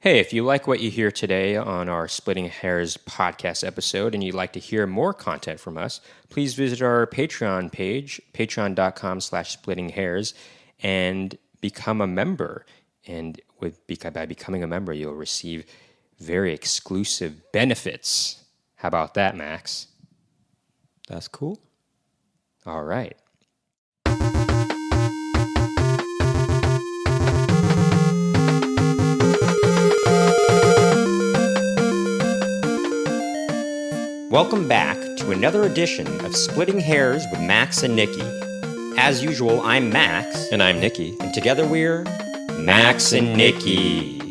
Hey, if you like what you hear today on our Splitting Hairs podcast episode and you'd like to hear more content from us, please visit our Patreon page, patreon.com/splittinghairs, and become a member. And by becoming a member, you'll receive very exclusive benefits. How about that, Max? That's cool. All right. Welcome back to another edition of Splitting Hairs with Max and Nicky. As usual, I'm Max. And I'm Nicky. And together we're Max and Nicky.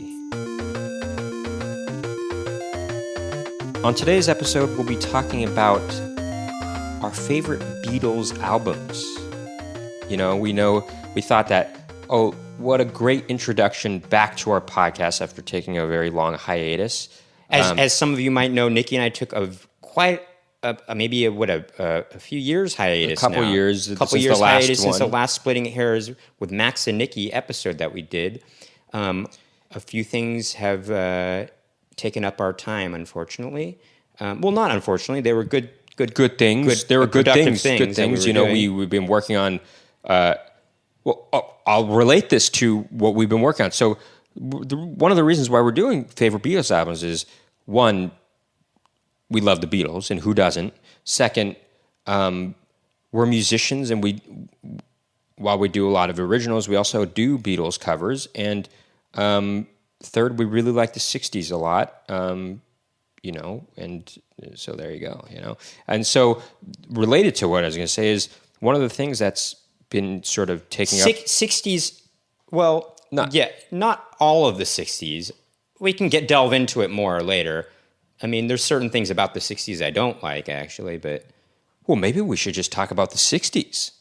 On today's episode, we'll be talking about our favorite Beatles albums. We thought that, what a great introduction back to our podcast after taking a very long hiatus. As some of you might know, Nicky and I took a few years hiatus. A couple years hiatus since the last Splitting Hairs with Max and Nicky episode that we did. A few things have taken up our time, unfortunately. Not unfortunately. They were good things. There were good things. Good things. We've been working on. I'll relate this to what we've been working on. So one of the reasons why we're doing favorite Beatles albums is, one, we love the Beatles, and who doesn't? Second, we're musicians, and while we do a lot of originals, we also do Beatles covers. And third, we really like the 60s a lot, and so there you go, And so related to what I was going to say is one of the things that's been sort of taking up... 60s, not all of the 60s. We can delve into it more later. I mean, there's certain things about the 60s I don't like, actually, but... Well, maybe we should just talk about the 60s.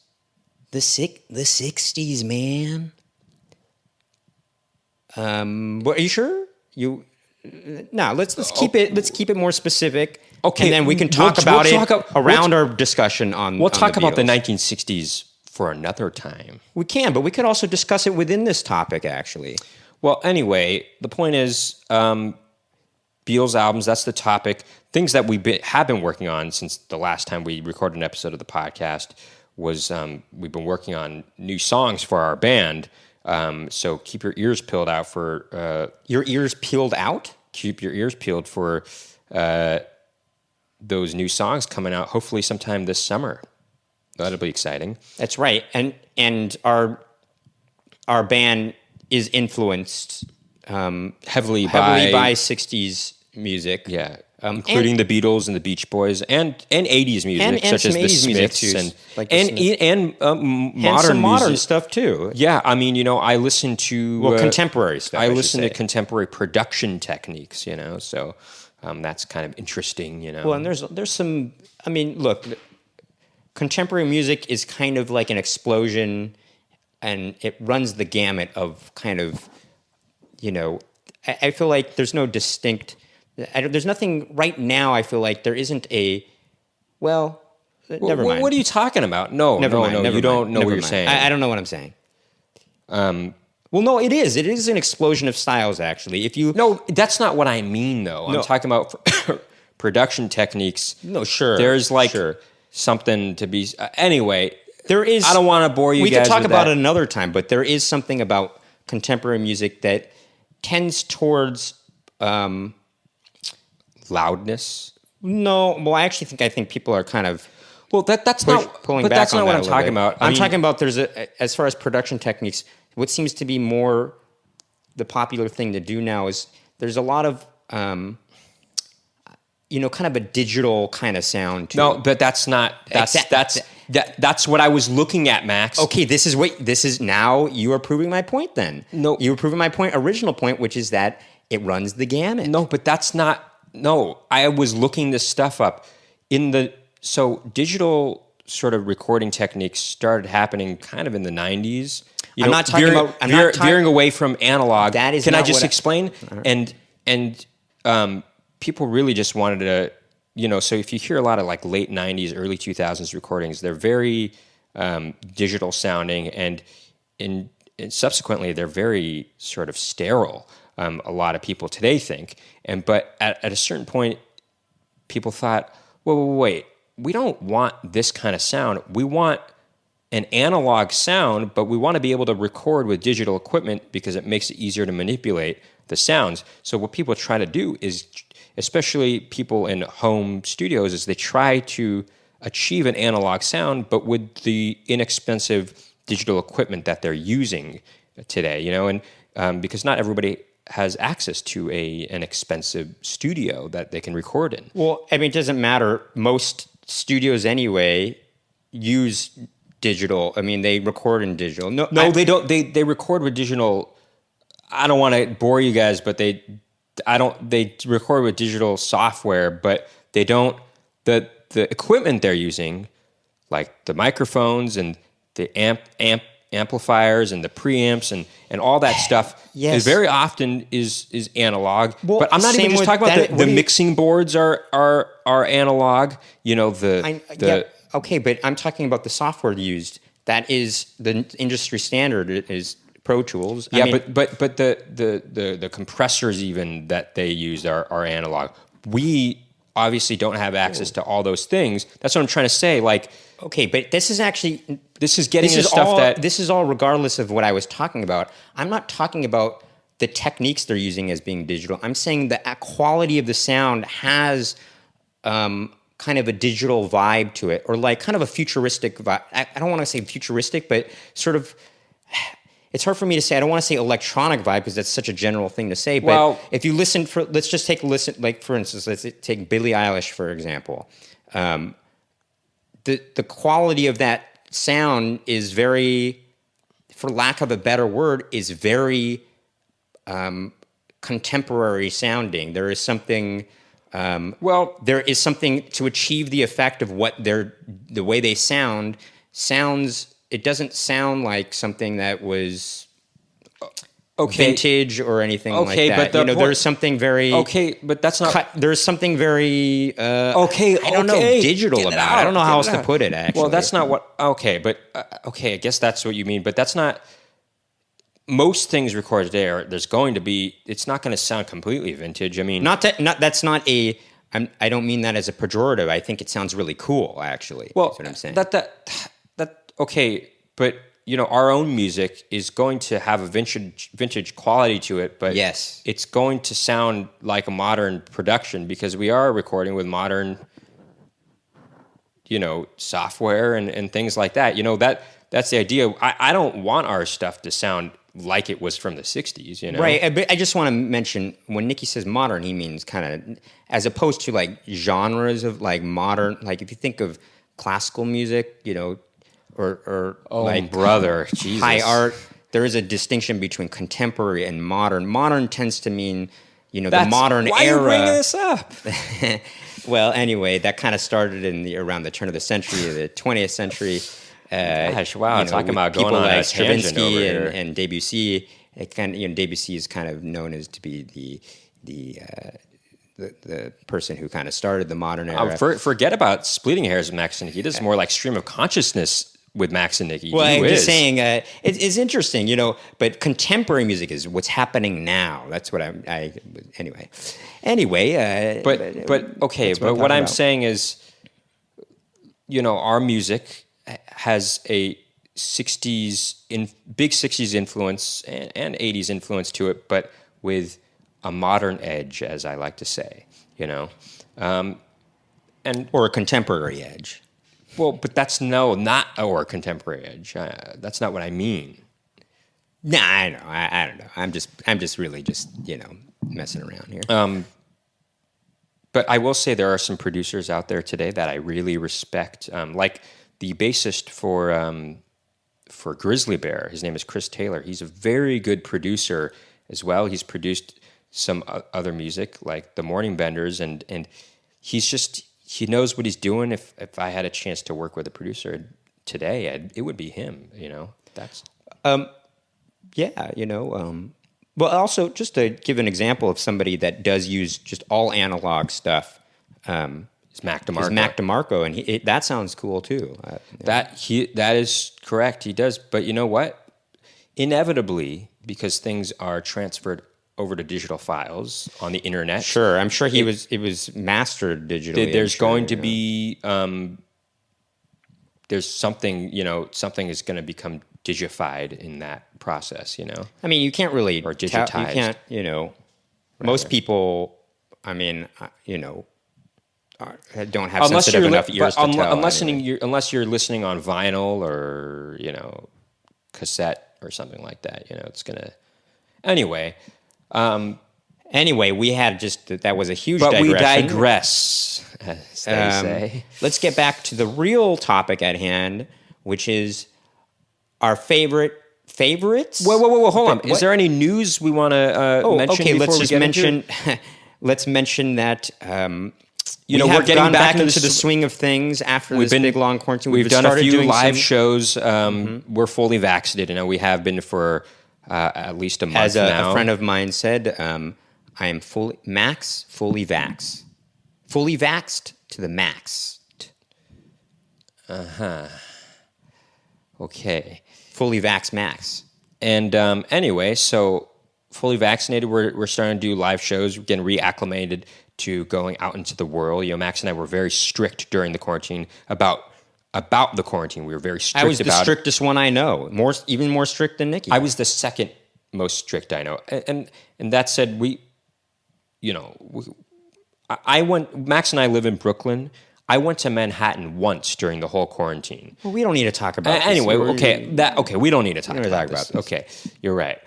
The 60s, man. Are you sure? Let's keep it more specific. Okay, and then we can talk about our discussion on. We'll talk about the 1960s for another time. We can, but we could also discuss it within this topic, actually. Well, anyway, the point is, Beatles albums, that's the topic. Things that have been working on since the last time we recorded an episode of the podcast was we've been working on new songs for our band. So keep your ears peeled out for... your ears peeled out? Keep your ears peeled for those new songs coming out hopefully sometime this summer. That'll be exciting. That's right. And our band is influenced heavily by 60s music. Yeah. Including the Beatles and the Beach Boys and 80s music, such as the Smiths and modern stuff too. Yeah, I mean, I listen to contemporary stuff. I listen to contemporary production techniques, so that's kind of interesting, Well, and there's some. I mean, look, contemporary music is kind of like an explosion, and it runs the gamut of kind of, I feel like there's no distinct. There's nothing right now. I feel like there isn't a. Well, never mind. What are you talking about? No, you don't know what you're saying. I don't know what I'm saying. Well, no, it is. It is an explosion of styles, actually. No, that's not what I mean, though. I'm talking about production techniques. No, sure. There's something to be. Anyway, there is. I don't want to bore you guys. We could talk about it another time, but there is something about contemporary music that tends towards. Loudness? No, well, I think people are kind of that's not pulling back. That's not what I'm talking about. I'm talking about as far as production techniques, what seems to be more the popular thing to do now is there's a lot of kind of a digital kind of sound to No, but that's not that's what I was looking at, Max. Okay, this is now you are proving my point then. No, you were proving my original point, which is that it runs the gamut. No, but that's not. No, I was looking this stuff up so digital sort of recording techniques started happening kind of in the 90s. I'm not talking about veering away from analog. That is. Can I just explain? Right. And people really just wanted to, So if you hear a lot of late 90s, early 2000s recordings, they're very digital sounding, and subsequently they're very sort of sterile. a lot of people today think. But at a certain point, people thought, wait, we don't want this kind of sound. We want an analog sound, but we want to be able to record with digital equipment because it makes it easier to manipulate the sounds. So what people try to do is, especially people in home studios, is they try to achieve an analog sound, but with the inexpensive digital equipment that they're using today, and because not everybody has access to an expensive studio that they can record in. Well, I mean, it doesn't matter. Most studios anyway use digital. I mean, they record in digital. No, they don't. They record with digital. I don't want to bore you guys, but they record with digital software, but they don't. The equipment they're using, like the microphones and the amplifiers and the preamps and all that stuff, yes, is very often is analog. Well, but I'm not even just talking about the mixing boards are analog. Okay, but I'm talking about the software used. That is the industry standard. It is Pro Tools. But the compressors even that they use are analog. We obviously don't have access to all those things. That's what I'm trying to say. Like, okay, but this is all regardless of what I was talking about. I'm not talking about the techniques they're using as being digital. I'm saying the quality of the sound has kind of a digital vibe to it, or like kind of a futuristic vibe. I don't want to say futuristic, but sort of. It's hard for me to say. I don't want to say electronic vibe because that's such a general thing to say. But if you listen let's just take a listen. Like for instance, let's take Billie Eilish for example. The quality of that sound is very, for lack of a better word, is very contemporary sounding. There is something. There is something to achieve the effect of what the way they sounds. It doesn't sound like something that was vintage or anything like that. But there's something very but that's not. There's something very I don't know, digital about it. I don't know how else to put it. Actually, well, that's not what. I guess that's what you mean. But that's not. Most things recorded today it's not going to sound completely vintage. I mean, that's not a. I don't mean that as a pejorative. I think it sounds really cool. Actually, well, that's what I'm saying. Okay, but our own music is going to have a vintage quality to it, but yes, it's going to sound like a modern production because we are recording with modern, software and things like that. That's the idea. I don't want our stuff to sound like it was from the 60s, Right, but I just want to mention, when Nicky says modern, he means kind of, as opposed to like genres of like modern, like if you think of classical music, or like brother, Jesus. High art, there is a distinction between contemporary and modern. Modern tends to mean, the modern era. Why are you bringing this up? Well, anyway, that kind of started around the turn of the century, the 20th century. Gosh, wow! Talking about going on a tangent over here. And Debussy. Debussy is kind of known as to be the person who kind of started the modern era. Forget about splitting hairs with Max and Nicky. This is more like stream of consciousness with Max and Nicky. Well, I'm just saying, it's interesting, but contemporary music is what's happening now. That's what anyway. But what I'm saying is, our music has a big 60s influence and 80s influence to it, but with a modern edge, as I like to say, or a contemporary edge. Well, but that's not our contemporary edge. That's not what I mean. Nah, I know. I don't know. I'm just really messing around here. But I will say there are some producers out there today that I really respect. Like the bassist for Grizzly Bear, his name is Chris Taylor. He's a very good producer as well. He's produced some other music like the Morning Benders, and he knows what he's doing. If I had a chance to work with a producer today, it would be him. That's well, also just to give an example of somebody that does use just all analog stuff. Is Mac DeMarco. Is Mac DeMarco, and that sounds cool too. That is correct. He does, but you know what? Inevitably, because things are transferred over to digital files on the internet. Sure, I'm sure it was mastered digitally. There's going to be there's something, something is going to become digified in that process, I mean, you can't really or digitized. You can't, most people. I mean, don't have sensitive enough ears to tell. Unless you're listening on vinyl or cassette or something like that, it's gonna. Anyway, we had that was a huge. But digression. we digress, as they say. Let's get back to the real topic at hand, which is our favorites. Whoa! Hold on. Is there any news we want to mention? Okay. Let's just mention. Let's mention that. We're getting back into the swing of things after this big long quarantine. We've done a few live shows. We're fully vaccinated, and we have been for at least a month As now. A friend of mine said, I am fully vaxxed to the max. Okay. Fully vax max. And anyway, so fully vaccinated, we're starting to do live shows. We're getting reacclimated to going out into the world. Max and I were very strict during the quarantine about the quarantine. We were very strict. I was the strictest one I know. Even more strict than Nicky. I was the second most strict I know. And that said, Max and I live in Brooklyn. I went to Manhattan once during the whole quarantine. Well, we don't need to talk about this. Anyway, we don't need to talk about this. Okay, you're right.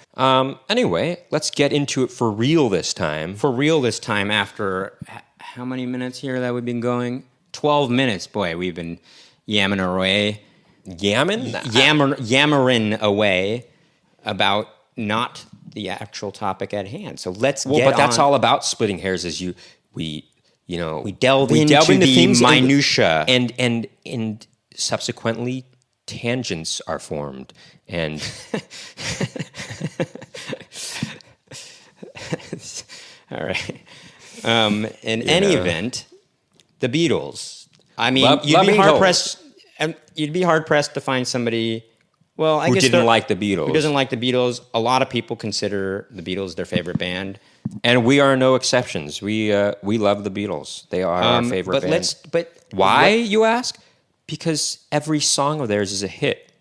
Anyway, let's get into it for real this time. For real this time after how many minutes here that we've been going? 12 minutes. Boy, we've been yammering away. Yammering away about not the actual topic at hand. So let's get on. But that's all about splitting hairs we delve into the things minutia, and subsequently tangents are formed, and all right. In any event, the Beatles. I mean, you'd be hard pressed to find somebody. Well, I who guess didn't like the Beatles. Who doesn't like the Beatles? A lot of people consider the Beatles their favorite band. And we are no exceptions. We love the Beatles. They are our favorite band. Why, you ask? Because every song of theirs is a hit.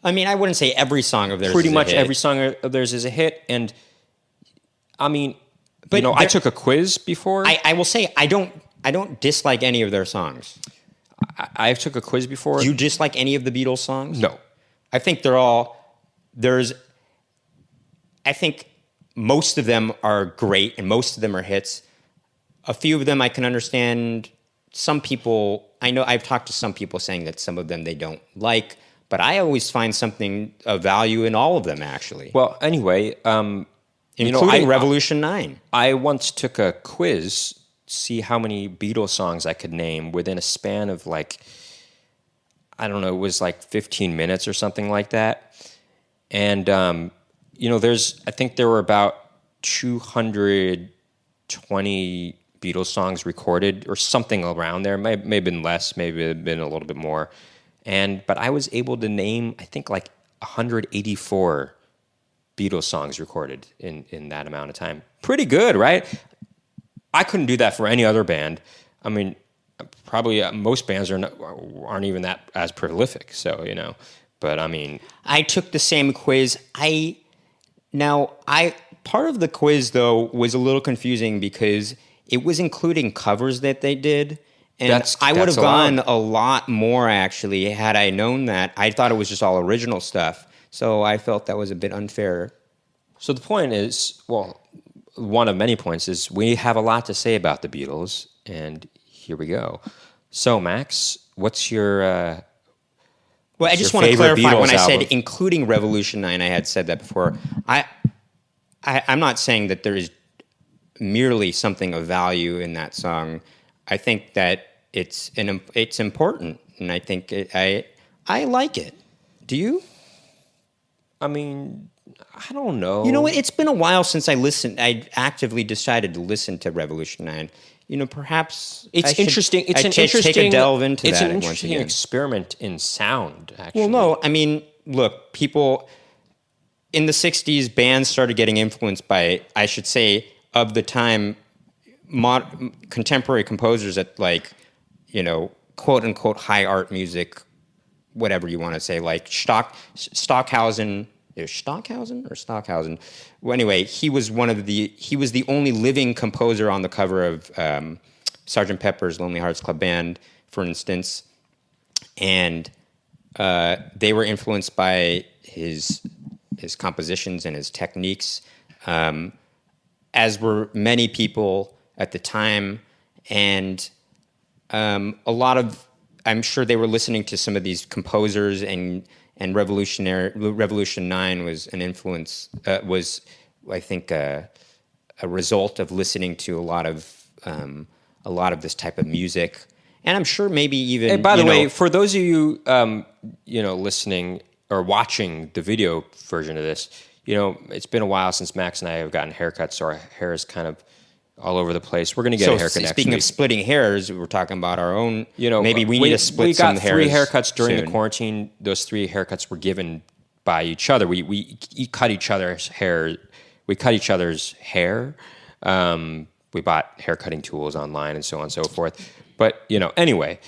I mean, I wouldn't say every song of theirs Pretty is much a hit. every song of theirs is a hit. And, I mean, I took a quiz before. I will say I don't dislike any of their songs. I took a quiz before. Do you dislike any of the Beatles songs? No. I think I think most of them are great and most of them are hits. A few of them I can understand. Some people, I know I've talked to some people saying that some of them they don't like, but I always find something of value in all of them, actually. Well, anyway, including Revolution 9. I once took a quiz, see how many Beatles songs I could name within a span of I don't know, it was 15 minutes or something like that. And, I think there were about 220 Beatles songs recorded or something around there. May have been less, maybe it had been a little bit more. But I was able to name, I think 184 Beatles songs recorded in that amount of time. Pretty good, right? I couldn't do that for any other band. I mean, probably most bands aren't even that as prolific. So, but I mean, I took the same quiz. Part of the quiz though was a little confusing because it was including covers that they did. And I would have gone a lot more actually had I known that. I thought it was just all original stuff. So I felt that was a bit unfair. So the point is, one of many points is we have a lot to say about the Beatles, and here we go. So, Max, what's your I just want to clarify when I said including Revolution 9, I had said that before. I'm not saying that there is merely something of value in that song. I think that it's important, and I think I like it. Do you? I mean, I don't know. You know what? It's been a while since I listened. I actively decided to listen to Revolution 9. Perhaps it's interesting. It's take a delve into that. It's an interesting experiment in sound. Actually, well, no, I mean, look, people. in the 60s, bands started getting influenced by, I should say, of the time, contemporary composers at like, quote unquote high art music, whatever you want to say, like Stockhausen. Is Stockhausen or Stockhausen? Well, anyway, he was the only living composer on the cover of Sgt. Pepper's Lonely Hearts Club Band, for instance, and they were influenced by his compositions and his techniques, as were many people at the time, and a lot of, I'm sure they were listening to some of these composers, and Revolution 9 was an influence, was, I think, a result of listening to a lot of this type of music. And I'm sure maybe even... Hey, by the way, for those of you, listening or watching the video version of this, it's been a while since Max and I have gotten haircuts, so our hair is kind of all over the place. We're going to get a haircut next speaking week. Of splitting hairs, we're talking about our own... maybe we need to split some hairs. We got 3 haircuts during soon. the quarantine. Those 3 haircuts were given by each other. We cut each other's hair. We cut each other's hair. We bought hair cutting tools online and so on and so forth. But, anyway,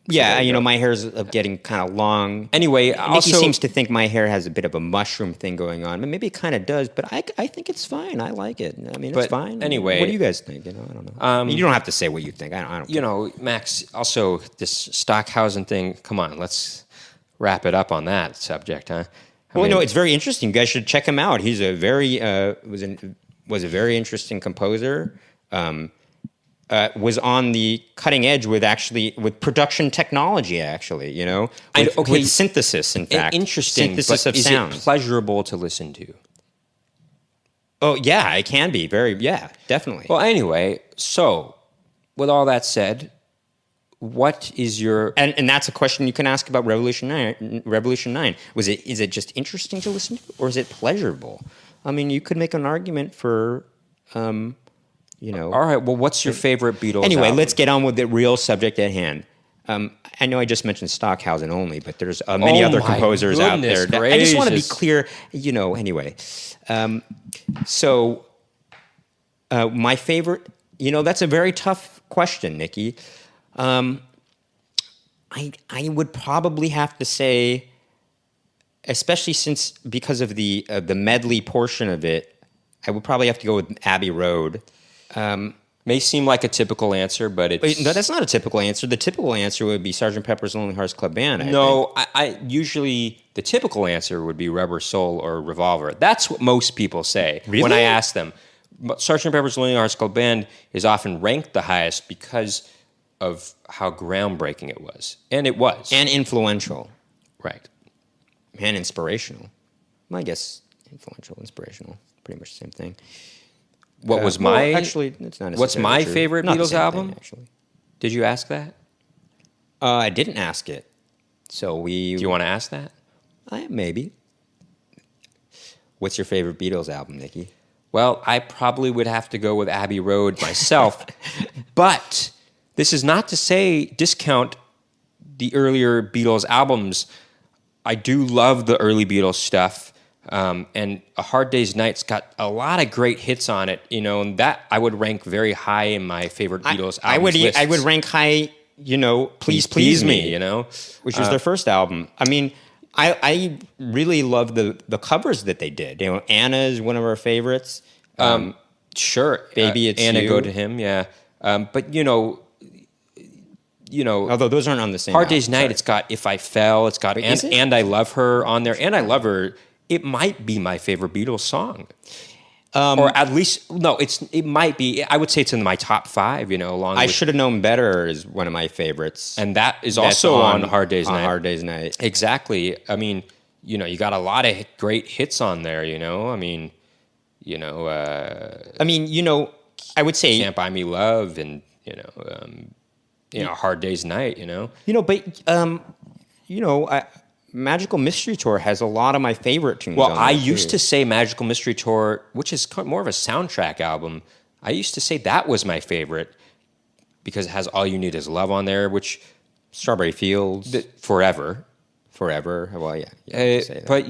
Yeah, my hair's getting kind of long. Anyway, Nicky seems to think my hair has a bit of a mushroom thing going on. Maybe it kind of does, but I think it's fine. I like it. I mean, it's fine. Anyway, what do you guys think? I don't know. You don't have to say what you think. I don't. Max. Also, this Stockhausen thing. Come on, let's wrap it up on that subject, huh? It's very interesting. You guys should check him out. He's a very was a very interesting composer. Was on the cutting edge with production technology, with synthesis, in fact. Interesting, synthesis but of sounds. It pleasurable to listen to? Oh, yeah, it can be. Definitely. Well, anyway, so with all that said, what is your... And that's a question you can ask about Revolution 9. Is it just interesting to listen to, or is it pleasurable? I mean, you could make an argument for... All right. Well, what's your favorite Beatles Anyway, album? let's get on with the real subject at hand. I know I just mentioned Stockhausen only, but there's many other composers out there. I just want to be clear. Anyway. So my favorite. That's a very tough question, Nicky. I would probably have to say, especially because of the medley portion of it, I would probably have to go with Abbey Road. May seem like a typical answer, but it's... No, that's not a typical answer. The typical answer would be Sgt. Pepper's Lonely Hearts Club Band. I usually the typical answer would be Rubber Soul or Revolver. That's what most people say when I ask them. Sgt. Pepper's Lonely Hearts Club Band is often ranked the highest because of how groundbreaking it was. And it was. And influential. Right. And inspirational. Well, I guess influential, inspirational, pretty much the same thing. Actually, it's not. What's my true. favorite Not Beatles album? Thing, actually, did you ask that? I didn't ask it. So Do you want to ask that? Maybe. What's your favorite Beatles album, Nicky? Well, I probably would have to go with Abbey Road myself, but this is not to discount the earlier Beatles albums. I do love the early Beatles stuff. And A Hard Day's Night's got a lot of great hits on it, and that I would rank very high in my favorite Beatles albums lists. I would rank high, Please Please Me, which was their first album. I mean, I really love the covers that they did. Anna is one of our favorites. Sure. Baby, It's Anna, You. Go to Him, yeah. But, although those aren't on the same Hard Day's album, Night, it's got If I Fell, it's got And I Love Her on there. And I Love Her... It might be my favorite Beatles song, or at least it might be. I would say it's in my top 5. Along. I Should Have Known Better is one of my favorites, and that's also on Hard Day's Night. Hard Day's Night, exactly. I mean, you got a lot of great hits on there. I would say Can't Buy Me Love, and Hard Day's Night. Magical Mystery Tour has a lot of my favorite tunes. Well, on I there used too. to say Magical Mystery Tour, which is more of a soundtrack album. I used to say that was my favorite because it has All You Need Is Love on there, which Strawberry Fields, Forever. Forever. Well, yeah. You say that. But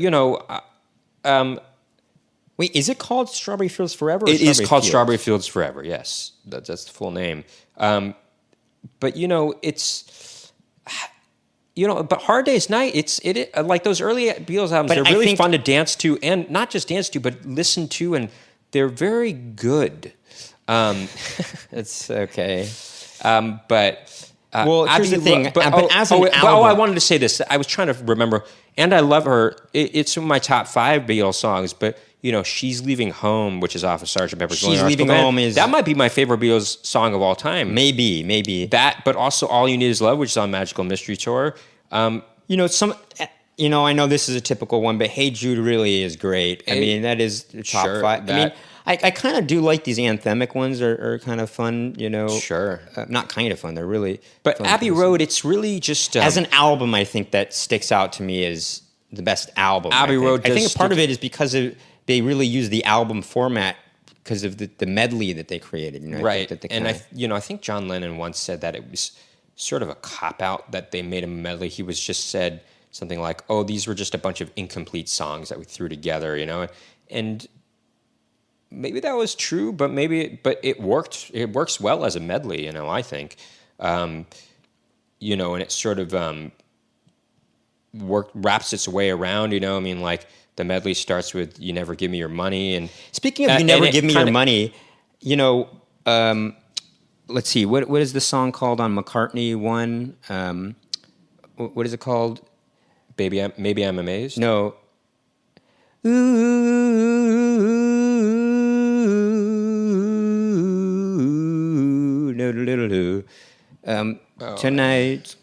Wait, is it called Strawberry Fields Forever? Or it is called Fields? Strawberry Fields Forever. Yes, that's the full name. But it's but Hard Day's Night. It like those early Beatles albums. But They're I really think- fun to dance to, and not just dance to, but listen to, and they're very good. It's okay. But Well, here's the thing. But as an I album- wanted to say this. I was trying to remember, and I love her. It's in my top 5 Beatles songs. But She's Leaving Home, which is off of Sgt. Pepper's She's Lonely Hearts Leaving Club Band. Home is- that might be my favorite Beatles song of all time. Maybe. That, but also All You Need Is Love, which is on Magical Mystery Tour. I know this is a typical one, but Hey Jude really is great. I mean, that is the top Sure, 5. I kind of do like these anthemic ones. Are kind of fun, Sure. Not kind of fun. They're really. But fun Abbey things. Road, it's really just As an album, I think that sticks out to me as the best album. Abbey Road I think does a part stick- of it is because they really use the album format because of the medley that they created. I right. think that they And kinda- I think John Lennon once said that it was sort of a cop out that they made a medley. He was just said something like, "Oh, these were just a bunch of incomplete songs that we threw together," and maybe that was true, but it worked. It works well as a medley, I think, and it sort of wraps its way around. Like the medley starts with "You Never Give Me Your Money," and Speaking of You Never Give Me Your Money, let's see, what is the song called on McCartney 1? What is it called? Maybe I'm amazed. No. Tonight.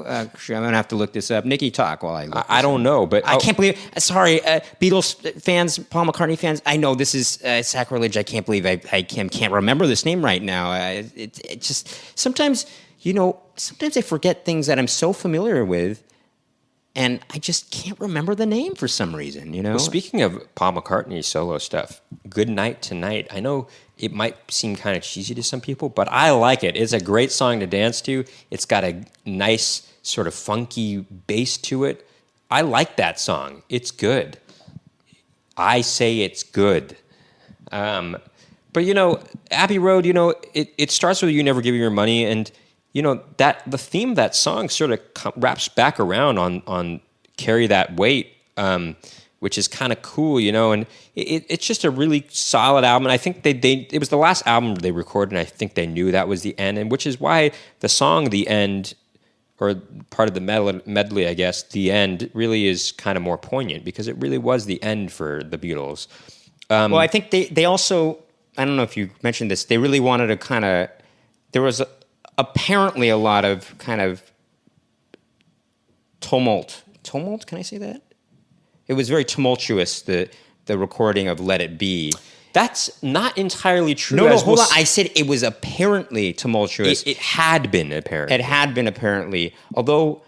Actually, I'm gonna have to look this up. Nicky, talk while I look. I don't know, but I can't believe. Sorry, Beatles fans, Paul McCartney fans. I know this is sacrilege. I can't believe I can't remember this name right now. It just sometimes sometimes I forget things that I'm so familiar with, and I just can't remember the name for some reason. Well, speaking of Paul McCartney solo stuff, "Good Night Tonight." I know it might seem kind of cheesy to some people, but I like it. It's a great song to dance to. It's got a nice sort of funky bass to it. I like that song. It's good. I say it's good. But Abbey Road, it starts with "You Never Give Me Your Money," and that the theme of that song sort of wraps back around on "Carry That Weight," which is kind of cool, and it's just a really solid album. And I think it was the last album they recorded, and I think they knew that was the end, and which is why the song "The End," or part of the medley, I guess, "The End," really is kind of more poignant because it really was the end for the Beatles. Well, I think they also, I don't know if you mentioned this, they really wanted to kind of, there was apparently a lot of kind of tumult. Tumult, can I say that? It was very tumultuous, the recording of "Let It Be." That's not entirely true. No, hold on. I said it was apparently tumultuous. It had been apparently. It had been apparently, although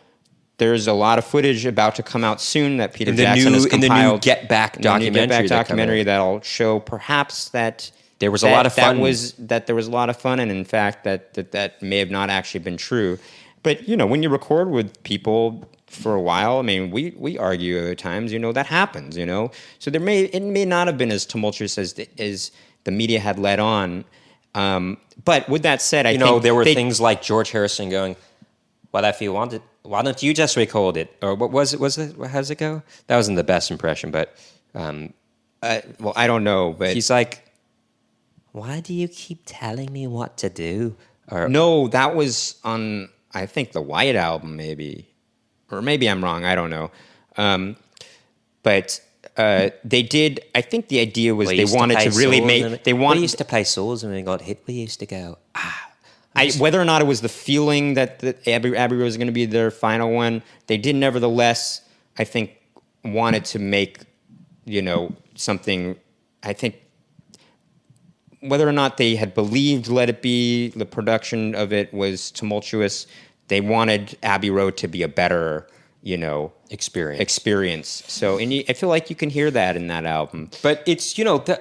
there's a lot of footage about to come out soon that Peter Jackson has compiled. In the new Get Back documentary. That'll show perhaps that there was a lot of fun. There was a lot of fun, and in fact that may have not actually been true. But when you record with people for a while, I mean, we argue at times, that happens, So it may not have been as tumultuous as the media had let on. But with that said, I think there were things like George Harrison going, "Well, if you want it, why don't you just record it?" Or what was it? How does it go? That wasn't the best impression, but well, I don't know. But he's like, "Why do you keep telling me what to do?" Or no, that was on, I think, the White Album, maybe. Or maybe I'm wrong. I don't know. But they did. I think the idea was they wanted to really make. We used to play Souls and we got hit. We used to go. Whether or not it was the feeling that Abbey Road was going to be their final one, they did nevertheless, I think, wanted to make, something. I think whether or not they had believed "Let It Be," the production of it was tumultuous. They wanted Abbey Road to be a better, experience. So, and I feel like you can hear that in that album. But it's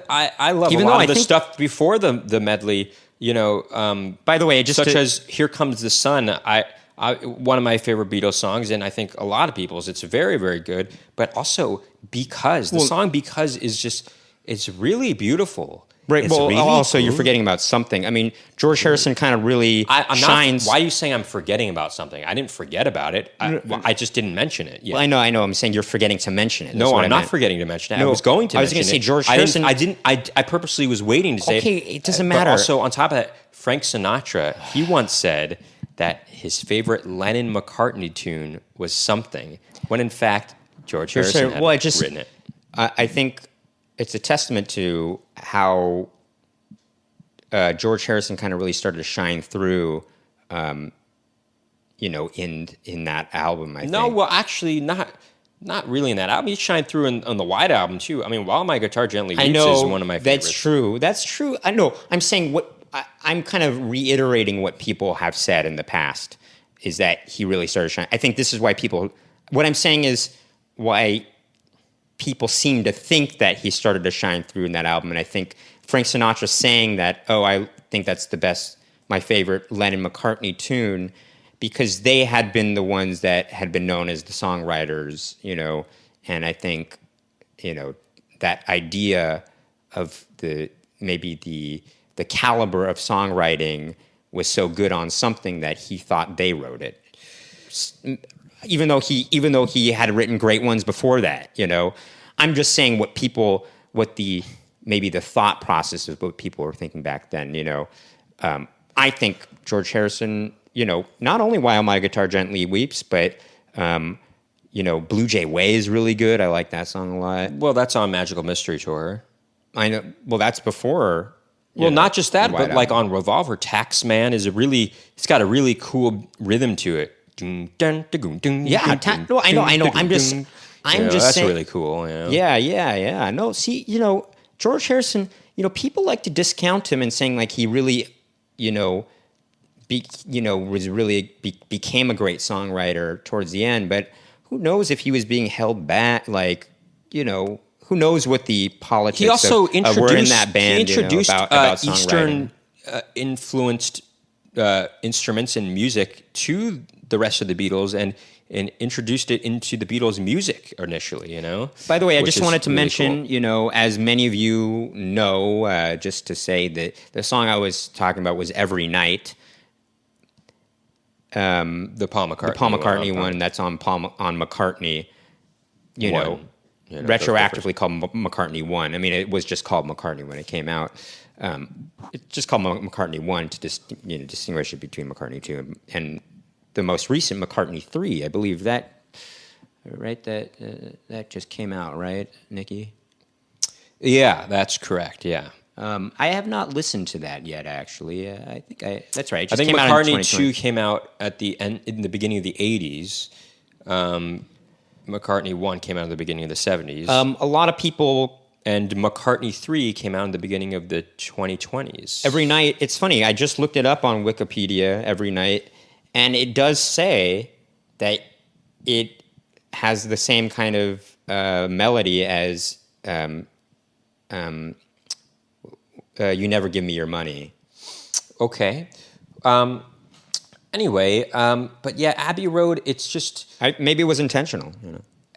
I love even a lot of the stuff before the medley. By the way, as "Here Comes the Sun." I one of my favorite Beatles songs, and I think a lot of people's. It's very, very good. But also because the song "Because" is just it's really beautiful. Right. It's Well, really also you're cool. forgetting about something. I mean, George Harrison kind of really I'm shines. Not, why are you saying I'm forgetting about something? I didn't forget about it. I just didn't mention it. Yet. Well, I know. I'm saying you're forgetting to mention it. No, I'm not forgetting to mention it. I was going to. I was going to say George Harrison. I purposely was waiting to say. Okay, it doesn't matter. But also, on top of that, Frank Sinatra, he once said that his favorite Lennon-McCartney tune was "Something," when in fact George Harrison had written it. I think it's a testament to how George Harrison kind of really started to shine through, in that album. I think. No, well, actually, not really in that album. He shined through on the White Album too. I mean, "While My Guitar Gently Weeps" is one of my favorites. That's true. I know. I'm saying I'm kind of reiterating what people have said in the past is that he really started shining. I think this is why what I'm saying is why people seem to think that he started to shine through in that album. And I think Frank Sinatra saying that, I think that's my favorite Lennon-McCartney tune, because they had been the ones that had been known as the songwriters, and I think, that idea of the caliber of songwriting was so good on something that he thought they wrote it. Even though he had written great ones before that, I'm just saying maybe the thought process of what people were thinking back then, I think George Harrison, not only "While My Guitar Gently Weeps," but, "Blue Jay Way" is really good. I like that song a lot. Well, that's on Magical Mystery Tour. I know. Well, that's before. Well, not just that, but like on Revolver, "Taxman" it's got a really cool rhythm to it. Yeah, I know. I'm just that's saying, really cool. Yeah. No, see, George Harrison, people like to discount him and saying like he really, became a great songwriter towards the end. But who knows if he was being held back? Like, who knows what the politics he also were in that band? He introduced about Eastern influenced instruments and music to the rest of the Beatles and introduced it into the Beatles' music initially, By the way, I just wanted to really mention, cool. As many of you know, just to say that the song I was talking about was "Every Night." The Paul McCartney one that's on McCartney, retroactively called McCartney 1. I mean, it was just called McCartney when it came out. It's just called McCartney 1 to distinguish it between McCartney 2 and the most recent McCartney 3. I believe that, right? That just came out, right, Nicky? Yeah, that's correct. Yeah. I have not listened to that yet. Actually, I think that's right. I think McCartney 2 came out at the end, in the beginning of the '80s. McCartney 1 came out in the beginning of the '70s. A lot of people. And McCartney 3 came out in the beginning of the 2020s. Every Night. It's funny. I just looked it up on Wikipedia. Every Night, and it does say that it has the same kind of melody as "You Never Give Me Your Money." Okay. Anyway, but yeah, Abbey Road. It's just maybe it was intentional.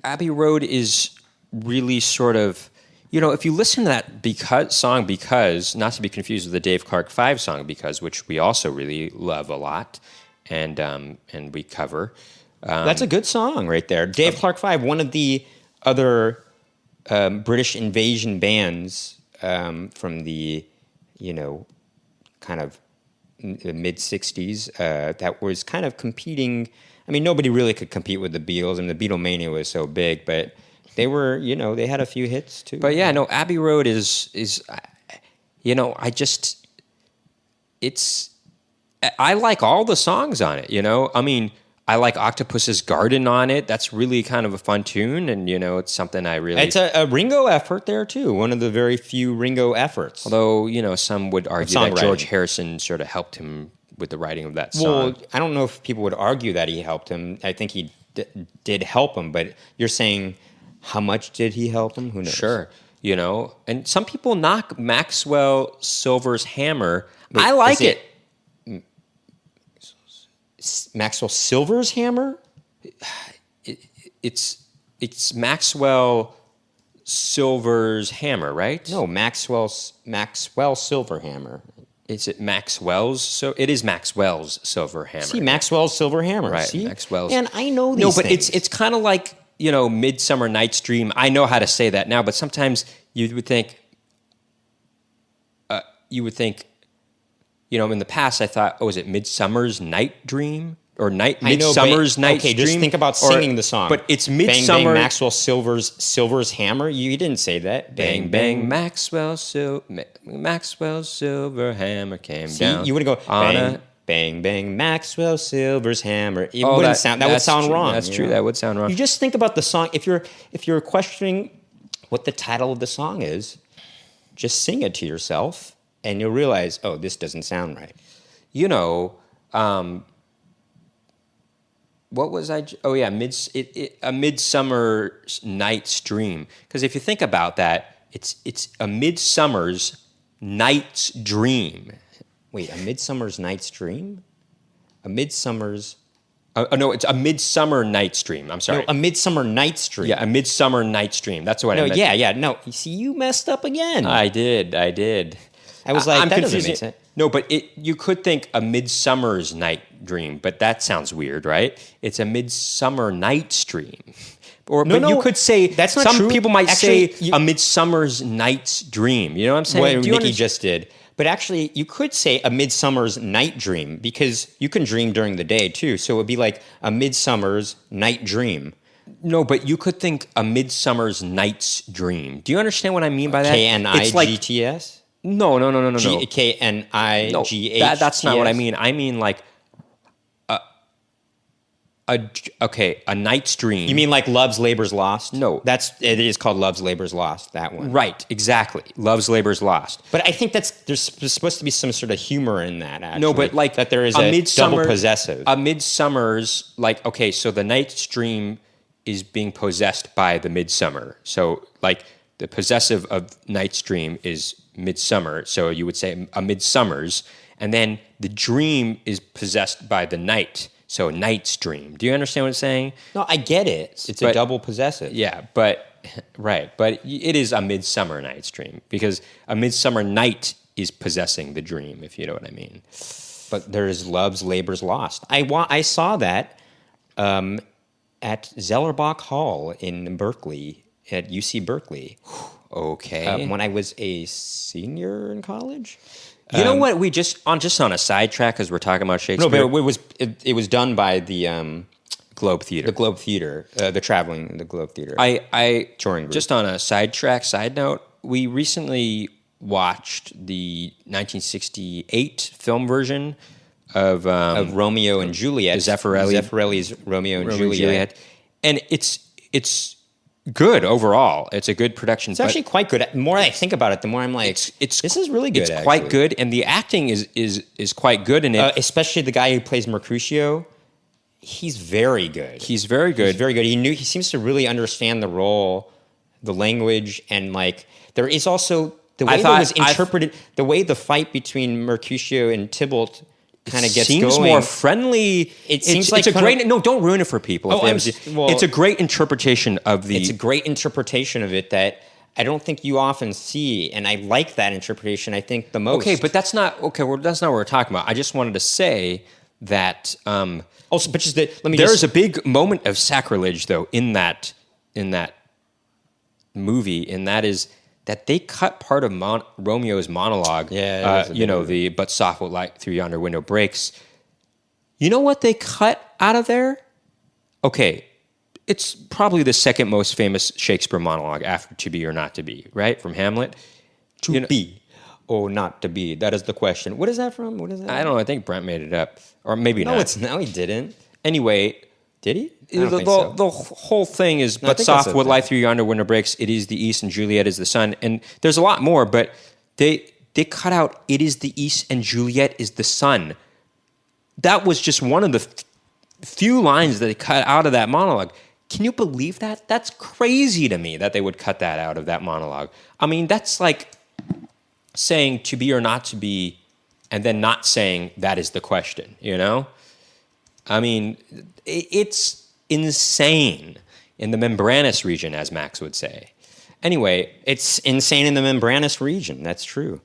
Abbey Road is really sort of. If you listen to that song, "Because," not to be confused with the Dave Clark 5 song, "Because," which we also really love a lot, and we cover. That's a good song right there. Dave Clark 5, one of the other British invasion bands from the, kind of the mid-'60s that was kind of competing. I mean, nobody really could compete with the Beatles, and the Beatlemania was so big, but they were, they had a few hits too. But yeah, no, Abbey Road is I like all the songs on it, I mean, I like Octopus's Garden on it. That's really kind of a fun tune, and it's something I really. It's a Ringo effort there too. One of the very few Ringo efforts. Although some would argue that George Harrison sort of helped him with the writing of that song. Well, I don't know if people would argue that he helped him. I think he did help him, but you're saying how much did he help him? Who knows? Sure, and some people knock Maxwell Silver's hammer. I like it. Maxwell Silver's hammer? It's Maxwell Silver's hammer, right? No, Maxwell Silver hammer. Is it Maxwell's? So it is Maxwell's silver hammer. See, Maxwell's silver hammer. Right, See? Maxwell's. And I know these No, but things. it's kind of like, Midsummer Night's Dream. I know how to say that now, but sometimes you would think, in the past I thought, is it Midsummer's Night Dream? Or Midsummer's Night's Dream? Okay, just think about singing the song. But it's Bang, Midsummer. bang, Maxwell Silver's hammer. You didn't say that. Bang, bang, Maxwell's silver hammer came down. You wouldn't go, bang, bang, bang, Maxwell Silver's hammer. It wouldn't sound. That would sound wrong. That's true. That would sound wrong. You just think about the song. If you're questioning what the title of the song is, just sing it to yourself, and you'll realize, this doesn't sound right. What was I? Oh yeah, a Midsummer Night's Dream. Because if you think about that, it's a Midsummer's Night's Dream. Wait, a Midsummer's Night's Dream? A Midsummer's... no, it's a Midsummer Night's Dream. I'm sorry. No, a Midsummer Night's Dream. Yeah, a Midsummer Night's Dream. That's what I meant. Yeah. No, you see, you messed up again. I did. I was like, I'm that confusing. doesn't make sense. No, but you could think a Midsummer's Night Dream, but that sounds weird, right? It's a Midsummer Night's Dream. But you could say that's not some true. people might Actually, say a Midsummer's Night's Dream. You know what I'm saying? What Nicky just did. But actually, you could say a Midsummer's Night Dream because you can dream during the day too. So it would be like a Midsummer's Night Dream. No, but you could think a Midsummer's Night's Dream. Do you understand what I mean by that? KNIGTS? No. KNIGHTS? No, that's not what I mean. I mean like a Night's Dream. You mean like Love's Labor's Lost? No. It is called Love's Labor's Lost, that one. Right, exactly. Love's Labor's Lost. But I think there's supposed to be some sort of humor in that, actually. No, but like that there is a double possessive. A Midsummer's, so the Night's Dream is being possessed by the Midsummer. So like the possessive of Night's Dream is Midsummer. So you would say a Midsummer's, and then the dream is possessed by the night. So Night's Dream. Do you understand what I'm saying? No, I get it. It's a double possessive. Yeah, but it is a Midsummer Night's Dream because a Midsummer Night is possessing the dream, if you know what I mean. But there's Love's Labor's Lost. I saw that at Zellerbach Hall in Berkeley, at UC Berkeley. Okay. When I was a senior in college. You know what? We just on a sidetrack because we're talking about Shakespeare. No, but it was done by the Globe Theater. The Globe Theater, the Globe Theater. Touring group. Just on a side note, we recently watched the 1968 film version of Romeo and Juliet. Zeffirelli's Romeo and Juliet. And it's good overall. It's a good production. It's actually quite good. The more I think about it, the more I'm like, this is really good. It's quite good, and the acting is quite good in it. Especially the guy who plays Mercutio. He's very good. He's very good. He seems to really understand the role, the language, and like there is also the way that was interpreted. The way the fight between Mercutio and Tybalt kind of gets seems going. more friendly. It seems like it's a great. No, don't ruin it for people. It's a great interpretation of the. It's a great interpretation of it that I don't think you often see, and I like that interpretation. I think the most. Okay, but that's not okay. Well, that's not what we're talking about. I just wanted to say that. Also, but just there's a big moment of sacrilege though in that movie, and that is. That they cut part of Romeo's monologue, but soft what light through yonder window breaks. You know what they cut out of there? Okay, it's probably the second most famous Shakespeare monologue after To Be or Not to Be, right? From Hamlet. To be or not to be, that is the question. What is that from? What is that? I don't know, I think Brent made it up. Or maybe not. No, he didn't. Anyway... Did he? The whole thing is, but soft what light through yonder window breaks, it is the east and Juliet is the sun. And there's a lot more, but they cut out it is the east and Juliet is the sun. That was just one of the few lines that they cut out of that monologue. Can you believe that? That's crazy to me that they would cut that out of that monologue. I mean, that's like saying to be or not to be and then not saying that is the question, you know? I mean, it's insane in the membranous region, as Max would say. Anyway, It's insane in the membranous region. That's true.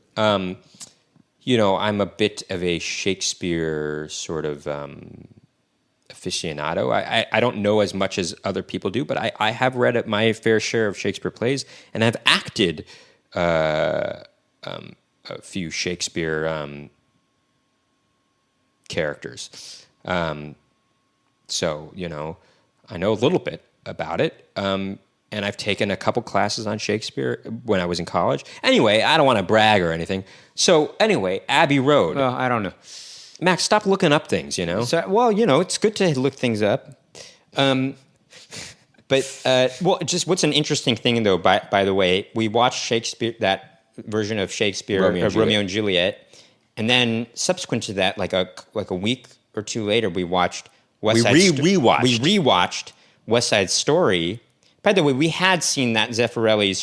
you know, I'm a bit of a Shakespeare sort of aficionado. I don't know as much as other people do, but I have read my fair share of Shakespeare plays, and I've acted a few Shakespeare characters. So, you know, I know a little bit about it. And I've taken a couple classes on Shakespeare when I was in college. Anyway, I don't want to brag or anything. So anyway, Abbey Road. Well, I don't know. Max, stop looking up things, you know? So, well, you know, it's good to look things up. Just what's an interesting thing, though, by the way, we watched Shakespeare, that version of Shakespeare, Romeo and Juliet. And then subsequent to that, like a week or two later, we watched We rewatched West Side Story. By the way, we had seen that Zeffirelli's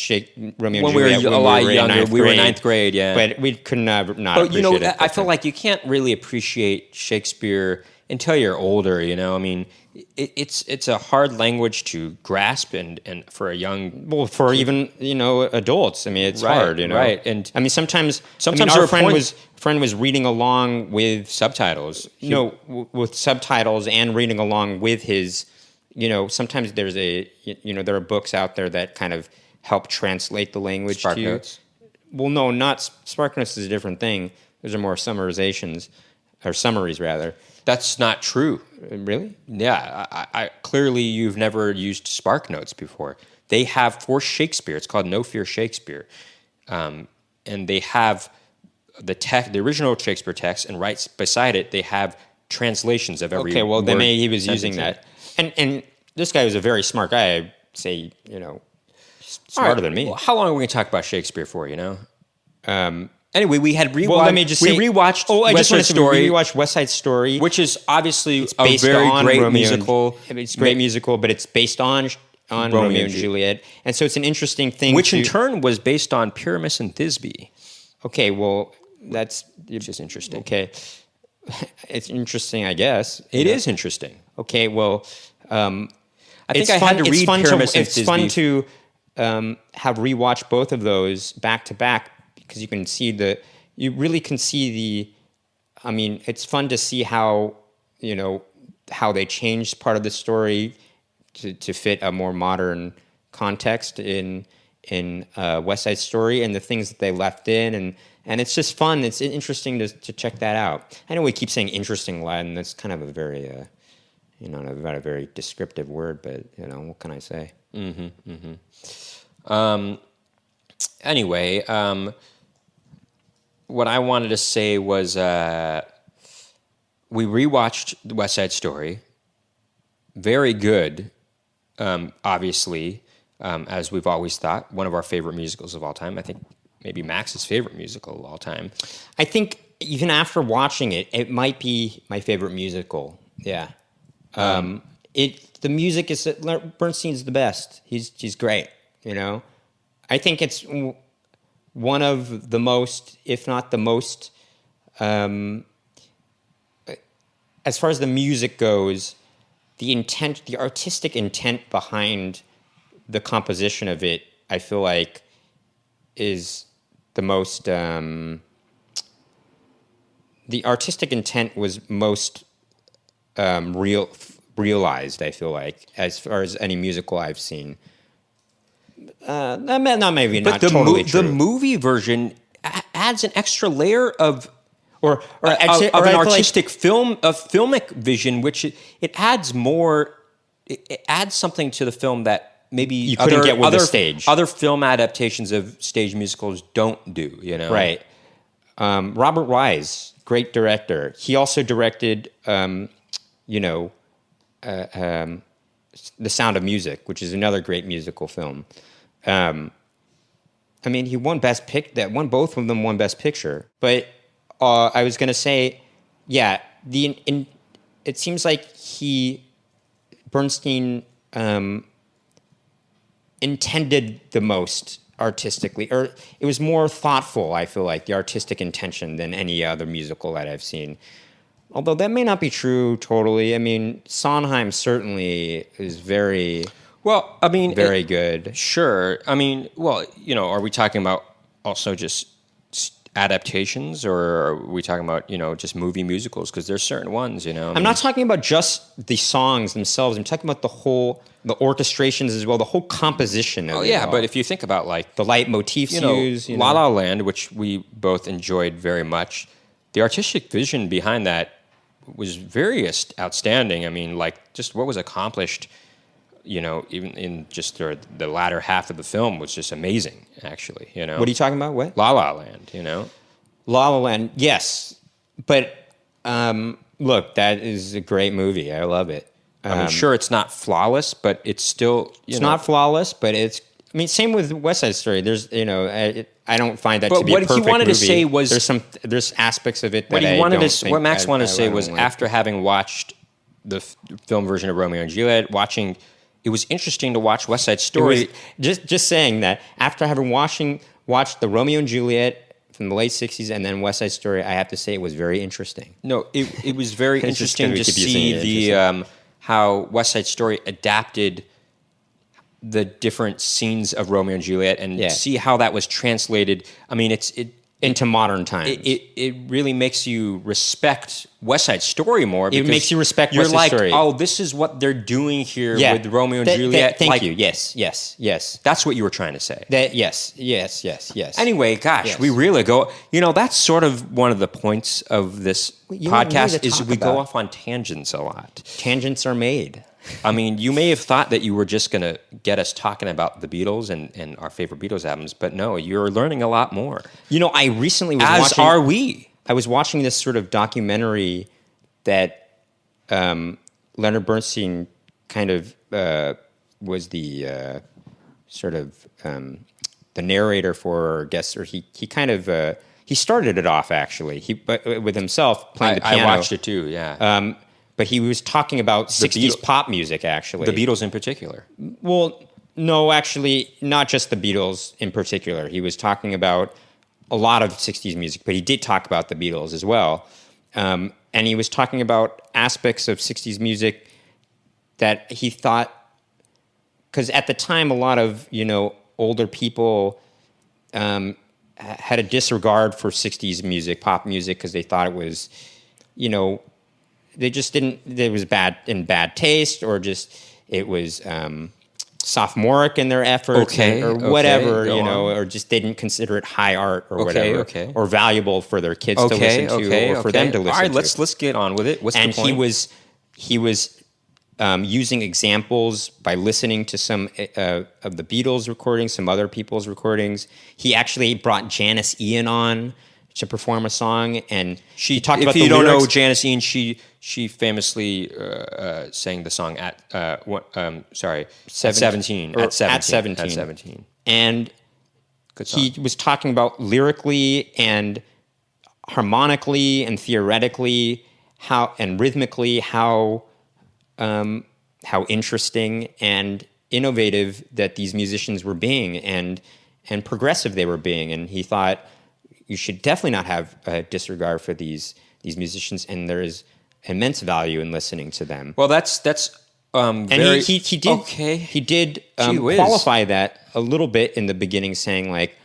Romeo and Juliet when we were a lot younger. We were in ninth grade, yeah. But we could not But appreciate you know, it. I feel like you can't really appreciate Shakespeare until you're older. You know, I mean, it's a hard language to grasp, and for a young for even adults. I mean, it's hard. You know, right? And I mean, sometimes our friend was reading along with subtitles. With subtitles and reading along with his. You know, sometimes there are books out there that kind of help translate the language Spark to you. Notes? Well, no, not Spark Notes is a different thing. Those are more summarizations, or summaries rather. That's not true. Really? Yeah, I clearly you've never used Spark Notes before. They have for Shakespeare. It's called No Fear Shakespeare, and they have the original Shakespeare text, and right beside it they have translations of every. Okay, well then word, maybe he was using that. And this guy was a very smart guy. I'd say, smarter than me. Well, how long are we going to talk about Shakespeare for, you know? Anyway, we had rewatched. Well, let me just say, rewatched West Side Story. We rewatched West Side Story, which is obviously a based very on great Romeo musical. It's a great musical, but it's based on Romeo and Juliet, and so it's an interesting thing. Which in turn was based on Pyramus and Thisbe. Okay, well, that's just interesting. Okay, it's interesting, I guess. It is interesting. Okay, well, I think I had to read Pyramus and Thisbe. It's fun to have rewatched both of those back to back because you really can see the. I mean, it's fun to see how how they changed part of the story to fit a more modern context in West Side Story and the things that they left in and it's just fun. It's interesting to check that out. I know we keep saying interesting a lot, and that's kind of a very not a very descriptive word, but what can I say? Anyway, what I wanted to say was we rewatched West Side Story. Very good, obviously, as we've always thought, one of our favorite musicals of all time. I think maybe Max's favorite musical of all time. I think even after watching it, it might be my favorite musical. Yeah. The music is Bernstein's the best. He's great. I think it's one of the most, if not the most, as far as the music goes, the artistic intent behind the composition of it, I feel like, is the most. The artistic intent was most realized, I feel like, as far as any musical I've seen. Not totally true. The movie version adds an extra layer of an artistic filmic vision, which it adds more. It adds something to the film that maybe you couldn't get with the stage. Other film adaptations of stage musicals don't do. Right. Robert Wise, great director. He also directed, The Sound of Music, which is another great musical film. He won Best Picture. Both of them won Best Picture. But I was going to say, yeah, it seems like Bernstein intended the most artistically, or it was more thoughtful, I feel like, the artistic intention than any other musical that I've seen. Although that may not be true totally. I mean, Sondheim certainly is very, Well, I mean, very good. sure. I mean, well, are we talking about also just adaptations, or are we talking about just movie musicals? Because there's certain ones. I'm not talking about just the songs themselves. I'm talking about the orchestrations as well, the whole composition of it. Yeah, all. but if you think about like The leitmotifs used. La La Land, which we both enjoyed very much, the artistic vision behind that was very outstanding. I mean, like just what was accomplished, even in just the latter half of the film was just amazing. Actually, What are you talking about? What? La La Land, La La Land, yes. But look, that is a great movie. I love it. I mean, sure, it's not flawless, but it's still It's not flawless, but it's. I mean, same with West Side Story. There's, I don't find that But to be what a he perfect wanted to movie. say was- there's aspects of it that what Max wanted to say was like. after having watched the film version of Romeo and Juliet, it was interesting to watch West Side Story. Just saying that after having watched the Romeo and Juliet from the late '60s and then West Side Story, I have to say it was very interesting. No, it was very It's just interesting gonna to keep using see it, how West Side Story adapted the different scenes of Romeo and Juliet and see how that was translated. I mean, into modern times. It really makes you respect West Side Story more. It makes you respect you're West Side like, Story. oh, this is what they're doing here with Romeo and Juliet. Thank you. Yes. That's what you were trying to say. Yes. Anyway, gosh, Yes. we really go. That's sort of one of the points of this you want me podcast to is talk we go about- off on tangents a lot. Tangents are made. I mean, you may have thought that you were just going to get us talking about the Beatles and our favorite Beatles albums, but no, you're learning a lot more. I recently was As watching. are we. I was watching this sort of documentary that Leonard Bernstein kind of was the sort of the narrator for, I guess, or he kind of he started it off actually. But with himself playing the piano. I watched it too. Yeah, but he was talking about '60s pop music actually. the Beatles in particular. Well, no, actually, not just the Beatles in particular. He was talking about a lot of '60s music, but he did talk about the Beatles as well. And he was talking about aspects of '60s music that he thought, because at the time, a lot of older people had a disregard for '60s music, pop music, because they thought it was, they just didn't. It was bad taste, or just it was sophomoric in their efforts, or whatever, or just didn't consider it high art or whatever, or valuable for their kids to listen to, or for them to listen to. All right, let's get on with it. What's the point? And he was using examples by listening to some of the Beatles recordings, some other people's recordings. He actually brought Janice Ian on to perform a song, and she talked about the lyrics. If you don't know Janice Ian, she famously sang the song at 17. At 17. And he was talking about lyrically and harmonically and theoretically and rhythmically how interesting and innovative that these musicians were being and progressive they were being. And he thought you should definitely not have a disregard for these musicians, and there is immense value in listening to them. Well, that's and very, he did okay. He did Gee whiz. qualify that a little bit in the beginning, saying like,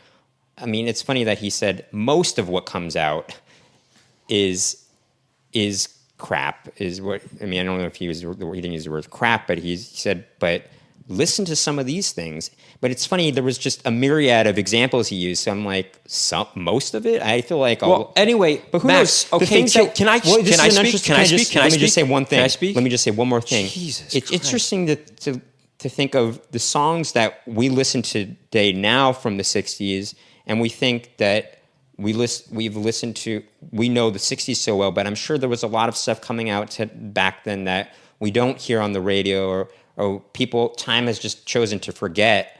I mean, it's funny that he said most of what comes out is crap. Is what I mean. I don't know if he didn't use the word crap, but he said, but listen to some of these things. But it's funny, there was just a myriad of examples he used. So I'm like, most of it? I feel like... anyway, but who Max, knows? okay, can I speak? Let me just say one thing. Can I speak? Let me just say one more thing. Jesus It's Christ. interesting to think of the songs that we listen to today now from the 60s, and we think that we know the 60s so well, but I'm sure there was a lot of stuff coming out back then that we don't hear on the radio, or time has just chosen to forget.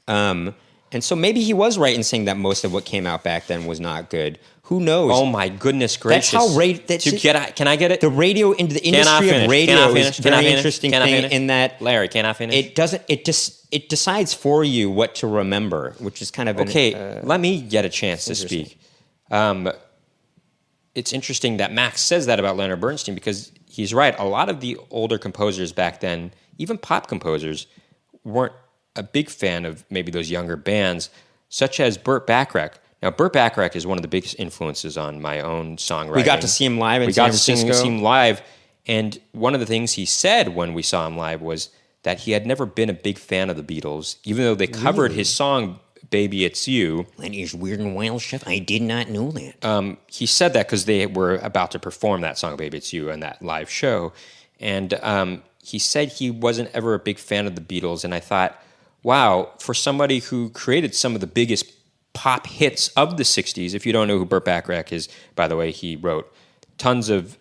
And so maybe he was right in saying that most of what came out back then was not good. Who knows? Oh my goodness gracious! That's how Can I get it? The radio into the industry of radio is a very interesting thing in that Larry, can I finish? It decides for you what to remember, which is kind of let me get a chance to speak. it's interesting that Max says that about Leonard Bernstein because he's right. A lot of the older composers back then, even pop composers, weren't a big fan of maybe those younger bands, such as Burt Bacharach. Now, Burt Bacharach is one of the biggest influences on my own songwriting. We got to see him live in San Francisco. We got to see him live, and one of the things he said when we saw him live was that he had never been a big fan of the Beatles, even though they covered his song "Baby It's You." That is weird and wild stuff. I did not know that. He said that because they were about to perform that song "Baby It's You" on that live show, and he said he wasn't ever a big fan of the Beatles. And I thought, wow, for somebody who created some of the biggest pop hits of the 60s, if you don't know who Burt Bacharach is, by the way, he wrote tons of,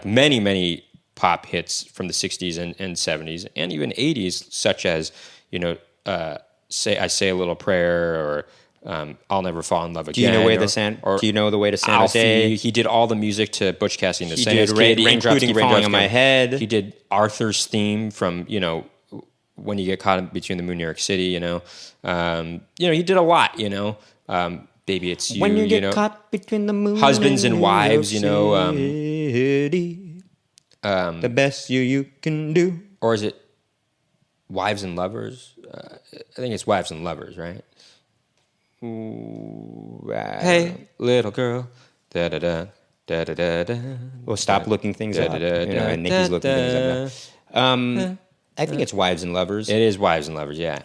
many pop hits from the 60s and 70s and even 80s, such as, Say a Little Prayer or I'll Never Fall in Love Again. Do you know the way to San Jose? He did all the music to Butch Cassidy and the Saints, Raindrops Keep Falling on My Head. He did Arthur's theme from When You Get Caught Between the Moon, New York City. He did a lot. Baby It's You. When you get caught between the moon, Husbands and Wives. The best you can do. Or is it Wives and Lovers? I think it's Wives and Lovers, right? Hey, little girl. Da da da da da da da. Well, stop looking things up. And Nicky's looking things up now. I think it's Wives and Lovers. It is Wives and Lovers, yeah.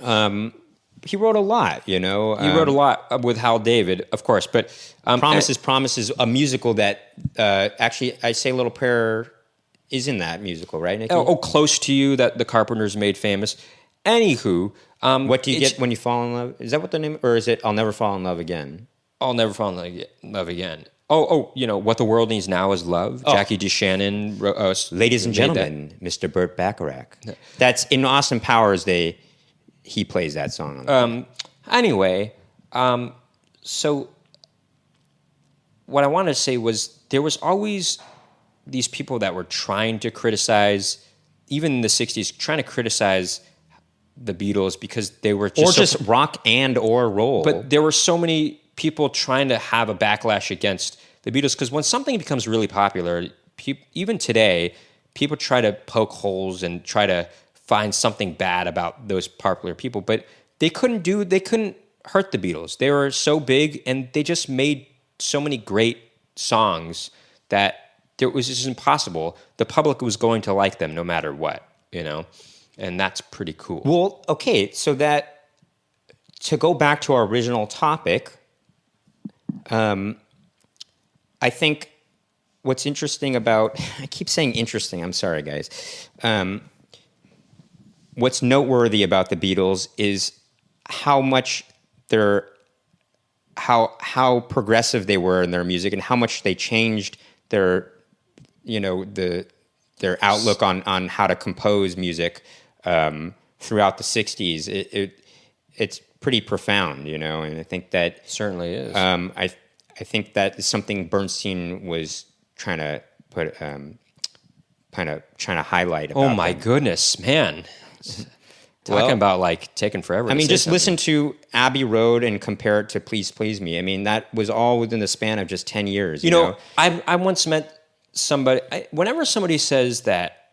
He wrote a lot, He wrote a lot with Hal David, of course, but Promises, a musical that actually, I Say a Little Prayer is in that musical, right, Nicky? Close to You, that the Carpenters made famous. Anywho, what do you get when you fall in love? Is that what the name, or is it I'll Never Fall in Love Again? I'll Never Fall in Love Again. What the World Needs Now is Love. Jackie DeShannon. Ladies and gentlemen, Mr. Burt Bacharach. That's in Austin Powers. He plays that song. Anyway, so what I wanted to say was there was always these people that were trying to criticize, even in the 60s, trying to criticize the Beatles because they were just rock and or roll. But there were so many people trying to have a backlash against the Beatles because when something becomes really popular, even today, people try to poke holes and try to find something bad about those popular people, but they couldn't hurt the Beatles. They were so big and they just made so many great songs that it was just impossible. The public was going to like them no matter what, and that's pretty cool. Well, okay, so that to go back to our original topic, I think what's interesting about, I keep saying interesting, I'm sorry guys. What's noteworthy about the Beatles is how much how progressive they were in their music and how much they changed their outlook on how to compose music throughout the 60s. It's pretty profound, and I think that it certainly is. I think that is something Bernstein was trying to put, trying to highlight. About oh my goodness, man! Talking about taking forever. I mean, just listen to Abbey Road and compare it to Please Please Me. I mean, that was all within the span of just 10 years. You know? I once met somebody. Whenever somebody says that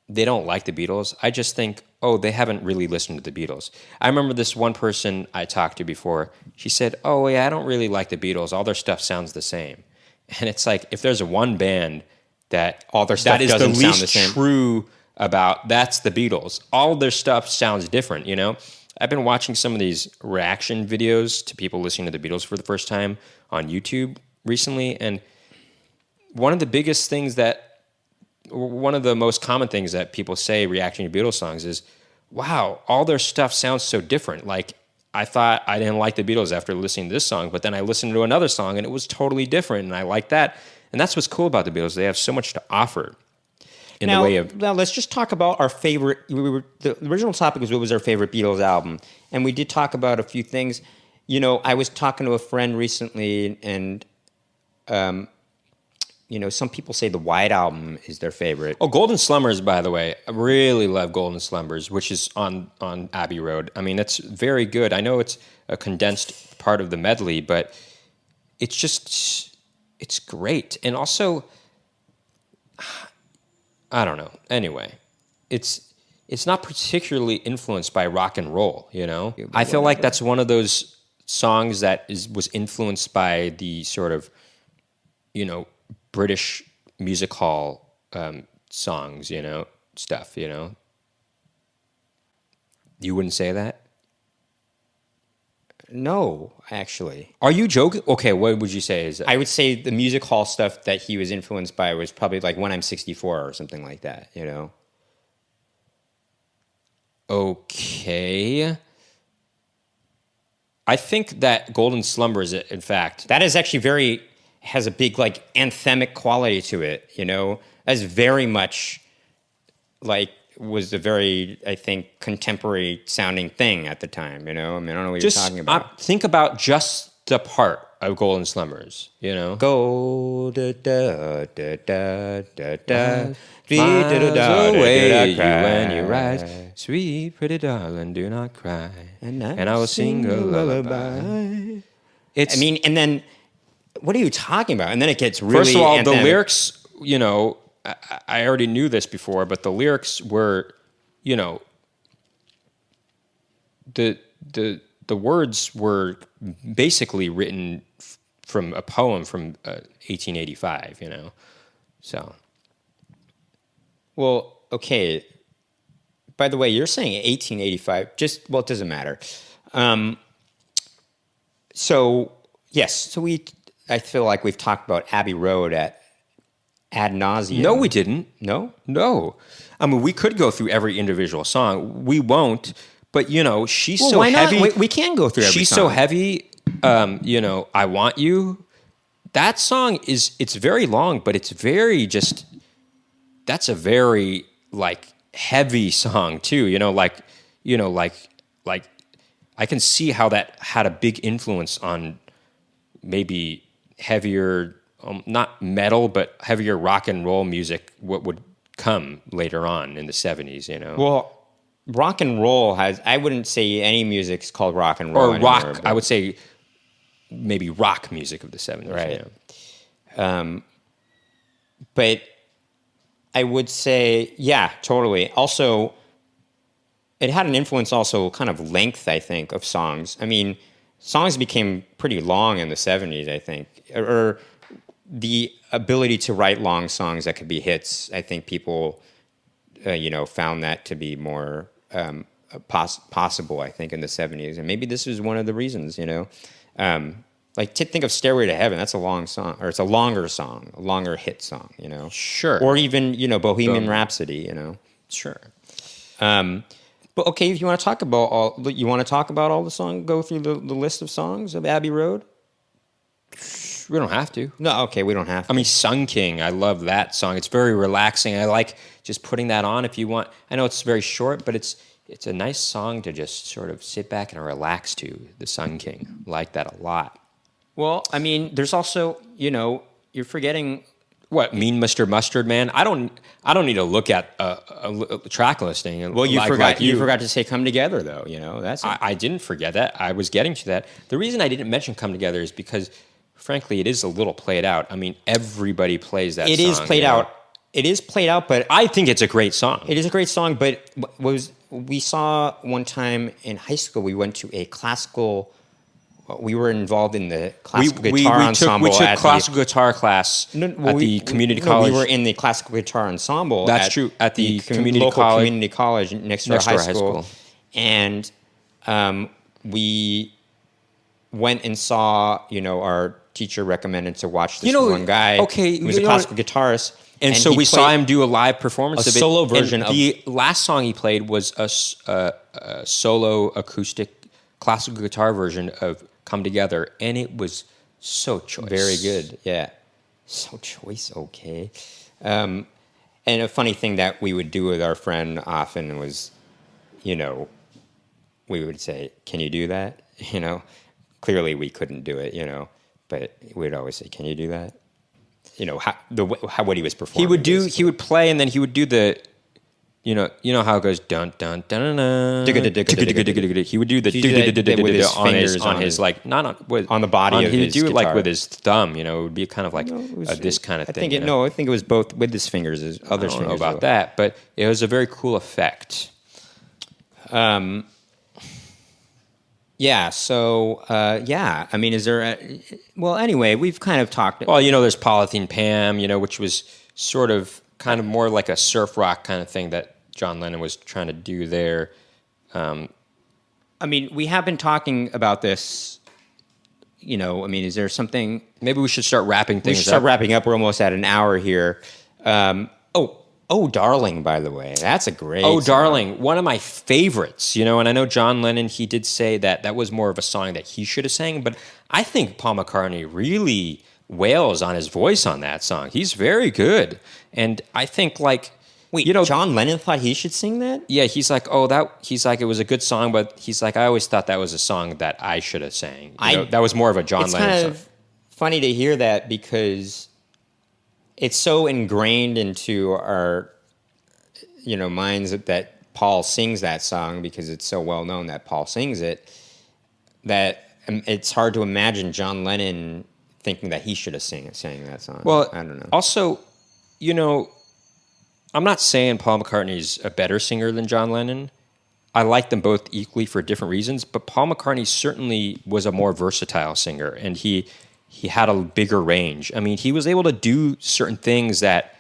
they don't like the Beatles, I just think, oh, they haven't really listened to the Beatles. I remember this one person I talked to before. She said, oh, yeah, I don't really like the Beatles. All their stuff sounds the same. And it's like, if there's one band that all their stuff that is doesn't the sound least the same. true about, that's the Beatles. All their stuff sounds different, I've been watching some of these reaction videos to people listening to the Beatles for the first time on YouTube recently, and one of the most common things that people say reacting to Beatles songs is, wow, all their stuff sounds so different. Like, I thought I didn't like the Beatles after listening to this song, but then I listened to another song and it was totally different, and I like that. And that's what's cool about the Beatles. They have so much to offer in the way of... Now, let's just talk about our favorite... the original topic was what was our favorite Beatles album. And we did talk about a few things. I was talking to a friend recently, and... some people say the White Album is their favorite. Oh, Golden Slumbers, by the way. I really love Golden Slumbers, which is on Abbey Road. I mean, it's very good. I know it's a condensed part of the medley, but it's just it's great. And also, I don't know. Anyway, it's not particularly influenced by rock and roll, you know? I feel like that's one of those songs that was influenced by the sort of, you know, British music hall songs, you know, stuff, you know? You wouldn't say that? No, actually. Are you joking? Okay, what would you say is that? I would say the music hall stuff that he was influenced by was probably like When I'm 64 or something like that, you know? Okay. I think that Golden Slumber is, in fact... That is actually has a big like anthemic quality to it, you know? That's very much like was a very, I think, contemporary sounding thing at the time, you know? I mean, I don't know what you're talking about. Think about just the part of Golden Slumbers, you know? Go da da da da da da. Miles away when you rise, sweet pretty darling, do not cry, and I will sing a lullaby. I mean, and then what are you talking about? And then it gets really first of all, anthemic. the lyrics, you know, I already knew this before, but the lyrics were, you know, the words were basically written from a poem from 1885, you know, so. Well, okay. By the way, you're saying 1885. Well, it doesn't matter. So yes, I feel like we've talked about Abbey Road ad nauseum. No, we didn't. No? No. I mean, we could go through every individual song. We won't. But, you know, she's Well, so why heavy. not? We can go through every she's song. so heavy. You know, I Want You. That song it's very long, but it's very just, that's a very, like, heavy song, too. You know, like I can see how that had a big influence on maybe heavier, not metal, but heavier rock and roll music, what would come later on in the 70s, you know? Well, rock and roll I wouldn't say any music's called rock and roll or anymore, rock, I would say maybe rock music of the 70s. Right. Yeah. But I would say, yeah, totally. Also, it had an influence also kind of length, I think, of songs. I mean, songs became pretty long in the 70s, I think. Or the ability to write long songs that could be hits, I think people, found that to be more possible, I think, in the 70s. And maybe this is one of the reasons, you know. Like, to think of Stairway to Heaven, that's a long song, or it's a longer song, a longer hit song, you know. Sure. Or even, Bohemian Rhapsody, you know. Sure. But okay, if you want to talk about all the songs, go through the list of songs of Abbey Road. We don't have to. No, okay, we don't have to. I mean, Sun King, I love that song. It's very relaxing. I like just putting that on if you want. I know it's very short, but it's a nice song to just sort of sit back and relax to, the Sun King. I like that a lot. Well, I mean, there's also, you're forgetting... What, Mean Mr. Mustard Man? I don't need to look at a track listing. Well, you forgot. You forgot to say "Come Together," though. That's. I didn't forget that. I was getting to that. The reason I didn't mention "Come Together" is because, frankly, it is a little played out. I mean, everybody plays that. It song, is played out. It is played out, but I think it's a great song. It is a great song, but we saw one time in high school. We went to a classical. We were involved in the classical guitar ensemble. We took classical guitar class at the community college. We were in the classical guitar ensemble. That's true. At the community college next to our high school. And we went and saw, our teacher recommended to watch this one guy. Okay, who was a classical guitarist. And so we saw him do a live performance of it. A solo version of the last song he played was a solo acoustic classical guitar version of Come Together, and it was so choice. Very good, yeah. So choice, okay. And a funny thing that we would do with our friend often was, we would say, "Can you do that?" Clearly we couldn't do it, but we'd always say, "Can you do that?" How what he was performing. He would play, and then he would do you know how it goes dun dun dun dun. He would do with on his his fingers on his like not on with, on the body of he would his do it like guitar. with his thumb. You know, it would be kind of like this kind of I thing. think I think it was both with his fingers. His other I don't know fingers about that, but it was a very cool effect. Yeah. So, I mean, is there? Well, anyway, we've kind of talked. Well, you know, there's Polythene Pam, you know, which was sort of kind of more like a surf rock kind of thing that John Lennon was trying to do there. I mean, we have been talking about this. You know, I mean, is there something? Maybe we should start wrapping things We should start up. wrapping up. We're almost at an hour here. Oh, Darling, by the way, that's a great. Oh, song. Darling, one of my favorites, you know, and I know John Lennon, he did say that that was more of a song that he should have sang, but I think Paul McCartney really wails on his voice on that song. He's very good. And I think like, Wait, you know, John Lennon thought he should sing that? yeah, he's like, he's like, it was a good song, but he's like, I always thought that was a song that I should have sang. You know, that was more of a John It's Lennon kind song. of funny to hear that because it's so ingrained into our, minds that Paul sings that song because it's so well known that Paul sings it, that it's hard to imagine John Lennon thinking that he should have sang that song. Well, I don't know. Also, you know, I'm not saying Paul McCartney's a better singer than John Lennon. I like them both equally for different reasons, but Paul McCartney certainly was a more versatile singer, and he had a bigger range. I mean, he was able to do certain things that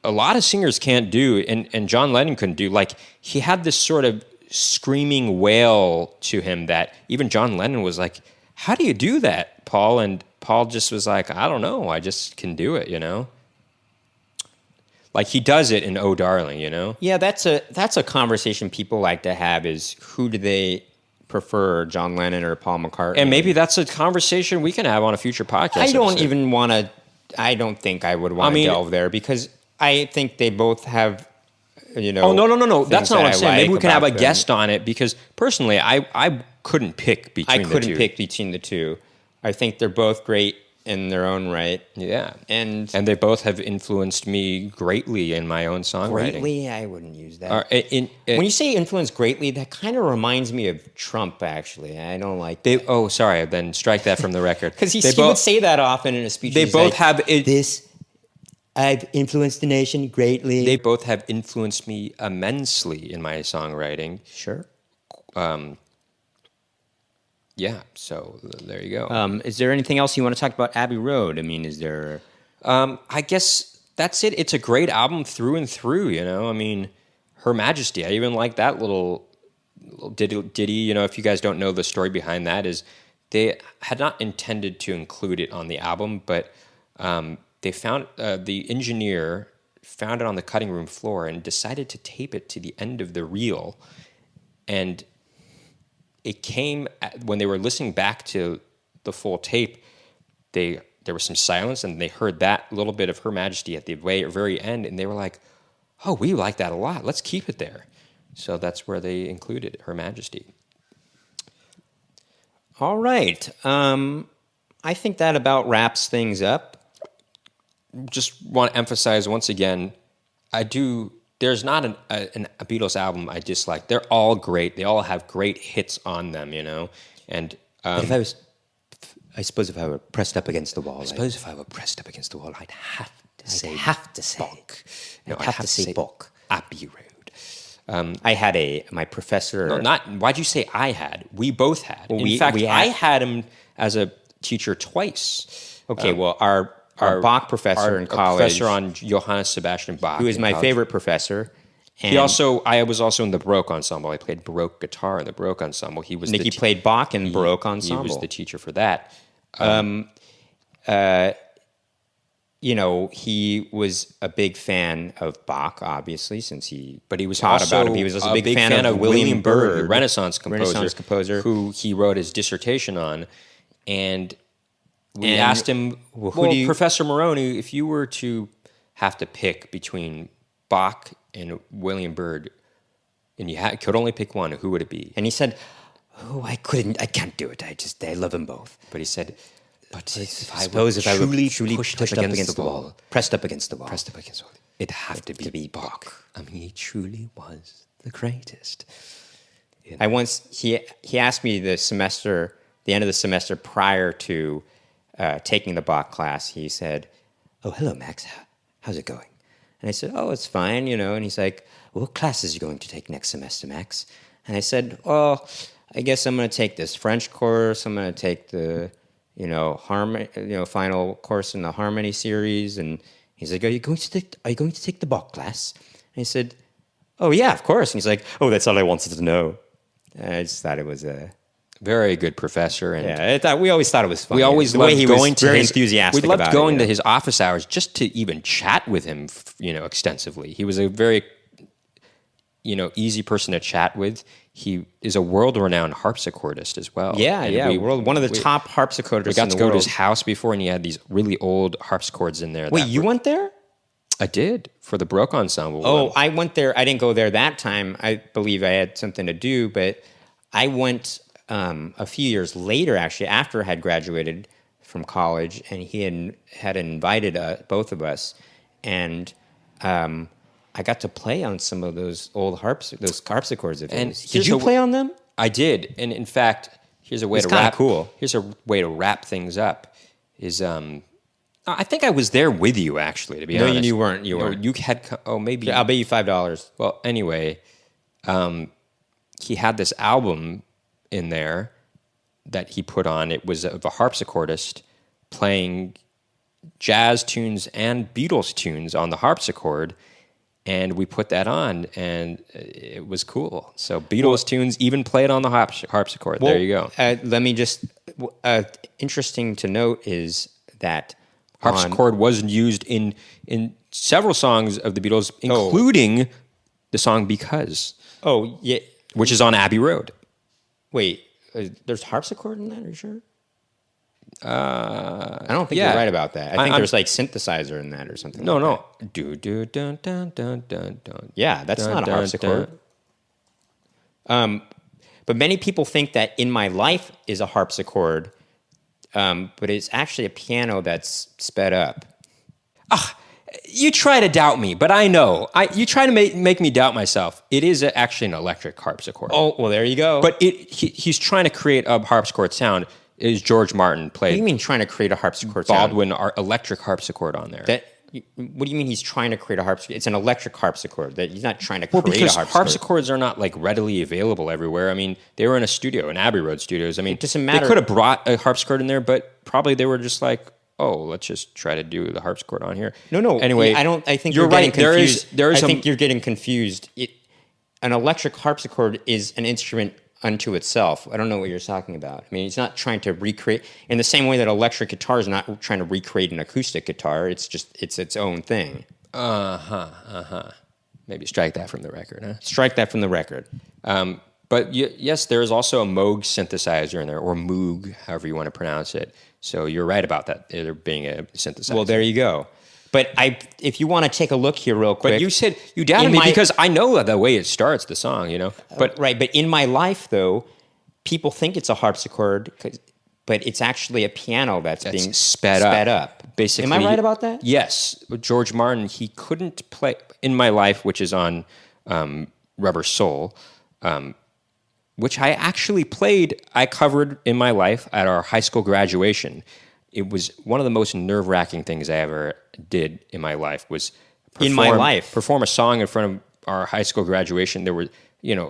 a lot of singers can't do, and John Lennon couldn't do. Like, he had this sort of screaming wail to him that even John Lennon was like, how do you do that, Paul? And Paul just was like, I don't know, I just can do it, you know? Like, he does it in Oh Darling, you know? Yeah, that's a conversation people like to have is who do they prefer, John Lennon or Paul McCartney? And maybe that's a conversation we can have on a future podcast. I don't episode. even want to. I don't think I would want to delve there because I think they both have, Oh no! That's not what I'm saying. Maybe we can have a them. guest on it because personally, I couldn't pick between the two. I couldn't pick between the two. I think they're both great in their own right. Yeah, and they both have influenced me greatly in my own songwriting. Greatly, I wouldn't use that. When you say influenced greatly, that kind of reminds me of Trump. Actually, I don't like. Oh, sorry. Then strike that from the record. Because he would say that often in a speech. They both have this. I've influenced the nation greatly. They both have influenced me immensely in my songwriting. Sure. Yeah, so there you go. Is there anything else you want to talk about Abbey Road? I mean, is there... I guess that's it. It's a great album through and through, you know? I mean, Her Majesty, I even like that little ditty. You know, if you guys don't know the story behind that, is they had not intended to include it on the album, but they found... the engineer found it on the cutting room floor and decided to tape it to the end of the reel. And... it came when they were listening back to the full tape. There was some silence, and they heard that little bit of Her Majesty at the very end, and they were like, "Oh, we like that a lot. Let's keep it there." So that's where they included Her Majesty. All right. I think that about wraps things up. Just want to emphasize once again, there's not a Beatles album I dislike. They're all great. They all have great hits on them, you know. And but I suppose if I were pressed up against the wall, I'd have to say Bach. No, I'd have to say Bach. Abbey Road. I had my professor. No, why'd you say I had? We both had. Well, In fact, I had him as a teacher twice. Okay, well, our Bach professor in college, professor on Johannes Sebastian Bach, who is my favorite professor. And I was also in the Baroque ensemble. I played Baroque guitar in the Baroque ensemble. He was Nicky played Bach in Baroque ensemble. He was the teacher for that. He was a big fan of Bach, obviously, since he was taught also about him. He was also a big fan of William Byrd, the Renaissance composer, who he wrote his dissertation on. And we asked him, Professor Moroni, if you were to have to pick between Bach and William Byrd, and you could only pick one, who would it be? And he said, I can't do it. I love them both. But he said, But if I were truly pushed up against the wall, pressed up against the wall, it'd have to be Bach. I mean, he truly was the greatest. I once he asked me the end of the semester prior to taking the Bach class. He said, "Oh, hello, Max. How's it going?" And I said, "Oh, it's fine, you know." And he's like, "What classes are you going to take next semester, Max?" And I said, "Well, I guess I'm going to take this French course. I'm going to take the, final course in the harmony series." And he's like, "Are you going to take the Bach class?" And I said, "Oh yeah, of course." And he's like, "Oh, that's all I wanted to know." And I just thought it was a very good professor, and we always thought it was fun. we always loved going to his enthusiastic. We loved going to his office hours just to even chat with him, extensively. He was a very, easy person to chat with. He is a world-renowned harpsichordist as well. One of the top harpsichordists. We got to go to his house before, and he had these really old harpsichords in there. Wait, you went there? I did, for the Baroque Ensemble. Oh, I went there. I didn't go there that time. I believe I had something to do, but I went a few years later, actually, after I had graduated from college, and he had invited both of us, and I got to play on some of those old harpsichords of his. Did you play on them? I did, and in fact, here's a way to wrap things up. I think I was there with you, actually, to be honest. No, you weren't. You weren't. You had. Oh, maybe. I'll bet you $5. Well, anyway, he had this album in there that he put on. It was of a harpsichordist playing jazz tunes and Beatles tunes on the harpsichord, and we put that on, and it was cool. So Beatles tunes even played on the harpsichord. Well, there you go. Let me just. Interesting to note is that harpsichord was used in several songs of the Beatles, including the song "Because." Oh, yeah, which is on Abbey Road. Wait, there's harpsichord in that? Are you sure? I don't think you're right about that. I think there's like synthesizer in that or something. No. Do do dun dun dun dun dun. Yeah, that's not a harpsichord. But many people think that "In My Life" is a harpsichord, but it's actually a piano that's sped up. You try to doubt me, but I know. You try to make me doubt myself. It is actually an electric harpsichord. Oh, well, there you go. But he's trying to create a harpsichord sound. Is George Martin played? What do you mean trying to create a harpsichord Baldwin sound? Electric harpsichord on there. What do you mean he's trying to create a harpsichord? It's an electric harpsichord. That he's not trying to create a harpsichord. Because harpsichords are not like readily available everywhere. I mean, they were in a studio, in Abbey Road Studios. I mean, it doesn't matter. They could have brought a harpsichord in there, but probably they were just like, oh, let's just try to do the harpsichord on here. No. Anyway, I think you're right. Getting confused. I think you're getting confused. An electric harpsichord is an instrument unto itself. I don't know what you're talking about. I mean, he's not trying to recreate in the same way that electric guitar is not trying to recreate an acoustic guitar. It's its own thing. Maybe strike that from the record, huh? Strike that from the record. But yes, there is also a Moog synthesizer in there, or Moog, however you want to pronounce it. So you're right about that, there being a synthesizer. Well, there you go. But if you want to take a look here real quick. But you said you doubted me because I know the way it starts, the song, But right, but In My Life, though, people think it's a harpsichord, but it's actually a piano that's being sped up. Basically, am I right about that? Yes. George Martin, he couldn't play In My Life, which is on Rubber Soul, which I actually I covered In My Life at our high school graduation. It was one of the most nerve-wracking things I ever did in my life was perform a song in front of our high school graduation. There were,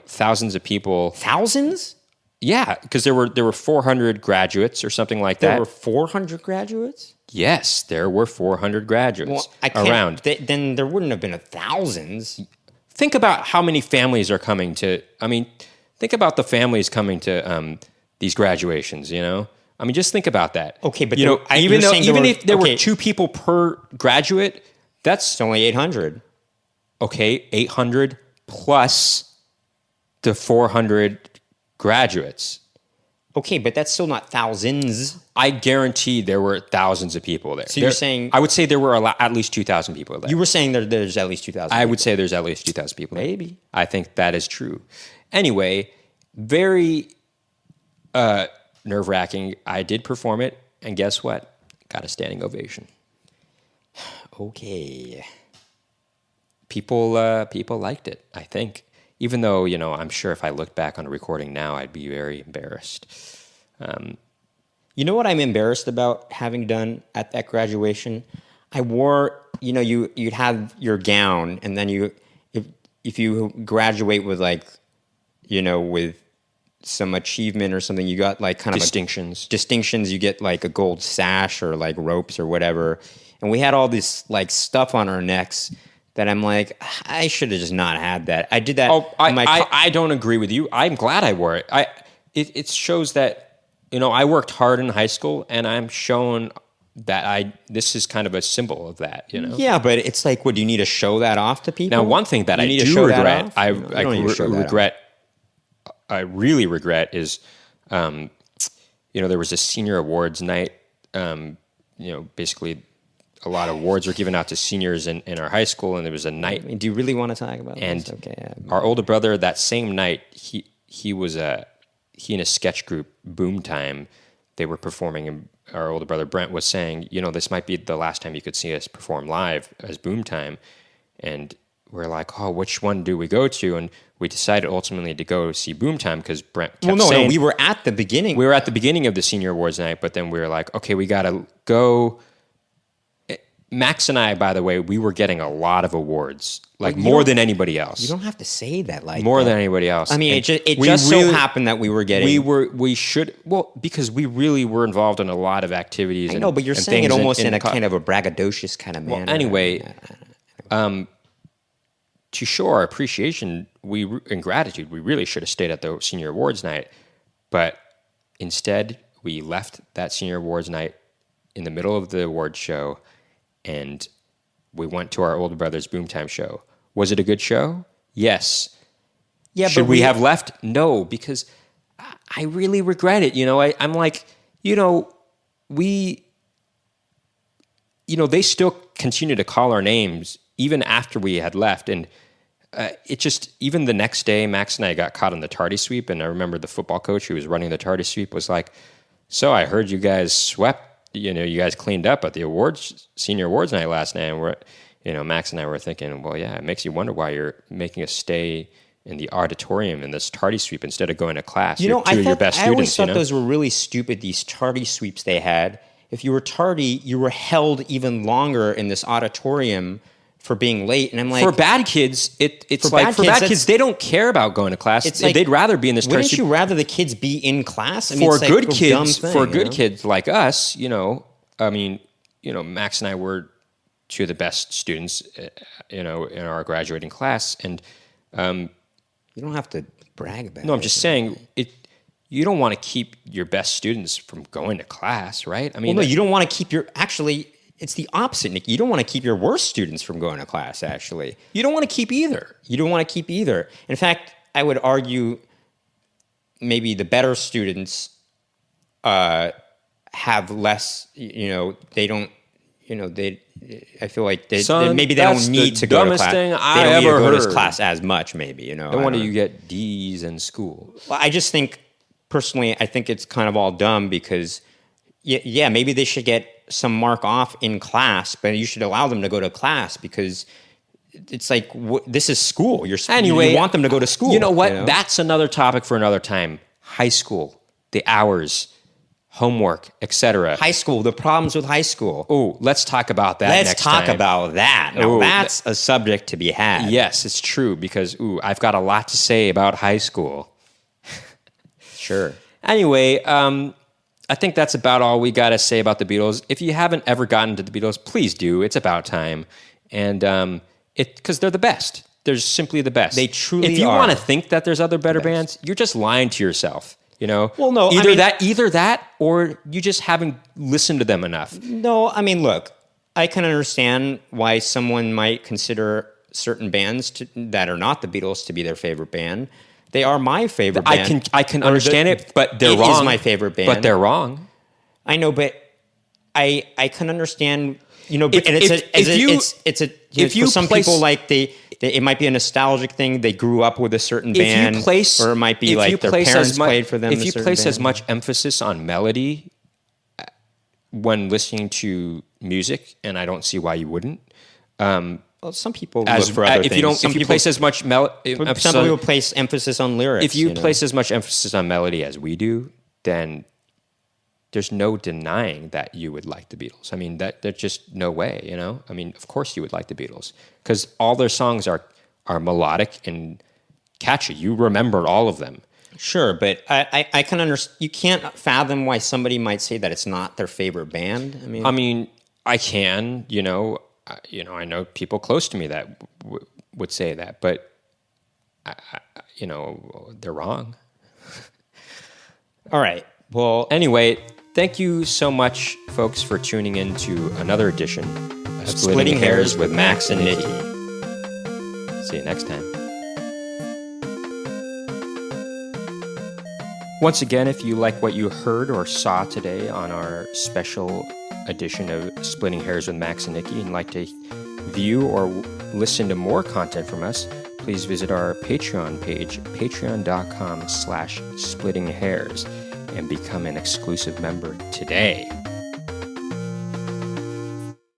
thousands of people. Thousands? Yeah, because there were 400 graduates or something like that. There were 400 graduates? Yes, there were 400 graduates around. Then there wouldn't have been thousands. Think about how many families are coming to. I mean, think about the families coming to these graduations. I mean, just think about that. Okay, but even if there were 2 people per graduate, that's only 800. Okay, 800 plus the 400 graduates. Okay, but that's still not thousands. I guarantee there were thousands of people there. So you're saying... I would say there were at least 2,000 people there. You were saying there's at least 2,000 I would say there's at least 2,000 people there. Maybe. I think that is true. Anyway, very nerve-wracking. I did perform it And guess what? Got a standing ovation. Okay. People liked it, I think. Even though, I'm sure if I looked back on a recording now, I'd be very embarrassed. You know what I'm embarrassed about having done at that graduation? I wore, you'd have your gown, and then if you graduate with with some achievement or something, you got like kind of distinctions. You get like a gold sash or like ropes or whatever. And we had all this like stuff on our necks that I'm like, I should have just not had that. I did that. Oh, I don't agree with you. I'm glad I wore it. It shows that, I worked hard in high school, and I'm shown that this is kind of a symbol of that, Yeah, but it's like, do you need to show that off to people? Now, one thing that I do regret, I really regret is, there was a senior awards night. Basically, a lot of awards were given out to seniors in our high school, and there was a night. I mean, do you really want to talk about and this? Okay. Our older brother, that same night, he and his sketch group, Boom Time, they were performing, and our older brother Brent was saying, this might be the last time you could see us perform live as Boom Time. And we're like, oh, which one do we go to? And we decided ultimately to go see Boom Time because Brent kept saying... No, we were at the beginning. We were at the beginning of the senior awards night, but then we were like, okay, we got to go... Max and I, by the way, we were getting a lot of awards, more than anybody else. You don't have to say that more than anybody else. I mean, it just so happened that we were getting... because we really were involved in a lot of activities. I know, but you're saying it almost in a kind of a braggadocious kind of manner. Well, anyway, to show our appreciation and gratitude, we really should have stayed at the senior awards night. But instead, we left that senior awards night in the middle of the awards show, and we went to our older brother's Boom Time show. Was it a good show? Yes. Yeah. Should we have left? No, because I really regret it. I'm like, they still continue to call our names even after we had left. And it just, even the next day, Max and I got caught on the tardy sweep. And I remember the football coach who was running the tardy sweep was like, so I heard you guys swept, you guys cleaned up at the senior awards night last night. And Max and I were thinking, well, yeah, it makes you wonder why you're making us stay in the auditorium in this tardy sweep instead of going to class. You're two of your best students. I always thought those were really stupid, these tardy sweeps they had. If you were tardy, you were held even longer in this auditorium for being late. And I'm like... For bad kids, it's like... For bad kids, they don't care about going to class. They'd rather be in this tardy sweep. Wouldn't you rather the kids be in class? I mean, for good kids, kids like us, Max and I were two of the best students, in our graduating class. And... you don't have to brag about it. No, I'm just saying you don't want to keep your best students from going to class, right? I mean, no, you don't want to keep actually, it's the opposite, Nick. You don't want to keep your worst students from going to class, actually. You don't want to keep either. You don't want to keep either. In fact, I would argue maybe the better students have less, they don't, I feel like maybe they don't need to go to class. They don't need to go to class as much, maybe, No wonder you get D's in school. Well, I just think, personally, I think it's kind of all dumb because, yeah, maybe they should get some mark off in class, but you should allow them to go to class because it's like, this is school. You want them to go to school. You know what? That's another topic for another time. High school, the hours, homework, etc. High school, the problems with high school. Oh, let's talk about that next time. Let's talk about that. Now, that's a subject to be had. Yes, it's true because, I've got a lot to say about high school. Sure. Anyway, I think that's about all we got to say about the Beatles. If you haven't ever gotten to the Beatles, please do. It's about time. And because they're the best. They're simply the best. They truly are. If you want to think that there's other better bands, you're just lying to yourself. Well, no, either that, or you just haven't listened to them enough. No, I mean, look, I can understand why someone might consider certain bands that are not the Beatles to be their favorite band. They are my favorite band. I can understand it, but they're wrong. It is my favorite band, but they're wrong. I know, but I can understand. For some people, like it might be a nostalgic thing. They grew up with a certain band, or it might be like their parents played for them. If you place as much emphasis on melody when listening to music, and I don't see why you wouldn't. Well, some people look for other things. If you place as much some people place emphasis on lyrics. If you place as much emphasis on melody as we do, then there's no denying that you would like the Beatles. I mean, there's just no way, you know? I mean, of course you would like the Beatles because all their songs are melodic and catchy. You remember all of them. Sure, but I can understand. You can't fathom why somebody might say that it's not their favorite band. I mean, I can, you know, I know people close to me that would say that, but you know, they're wrong. All right. Well, anyway, thank you so much, folks, for tuning in to another edition of Splitting Hairs with Max and Nicky. See you next time. Once again, if you like what you heard or saw today on our special edition of Splitting Hairs with Max and Nicky and like to view or listen to more content from us, please visit our Patreon page, patreon.com/splittinghairs, and become an exclusive member today.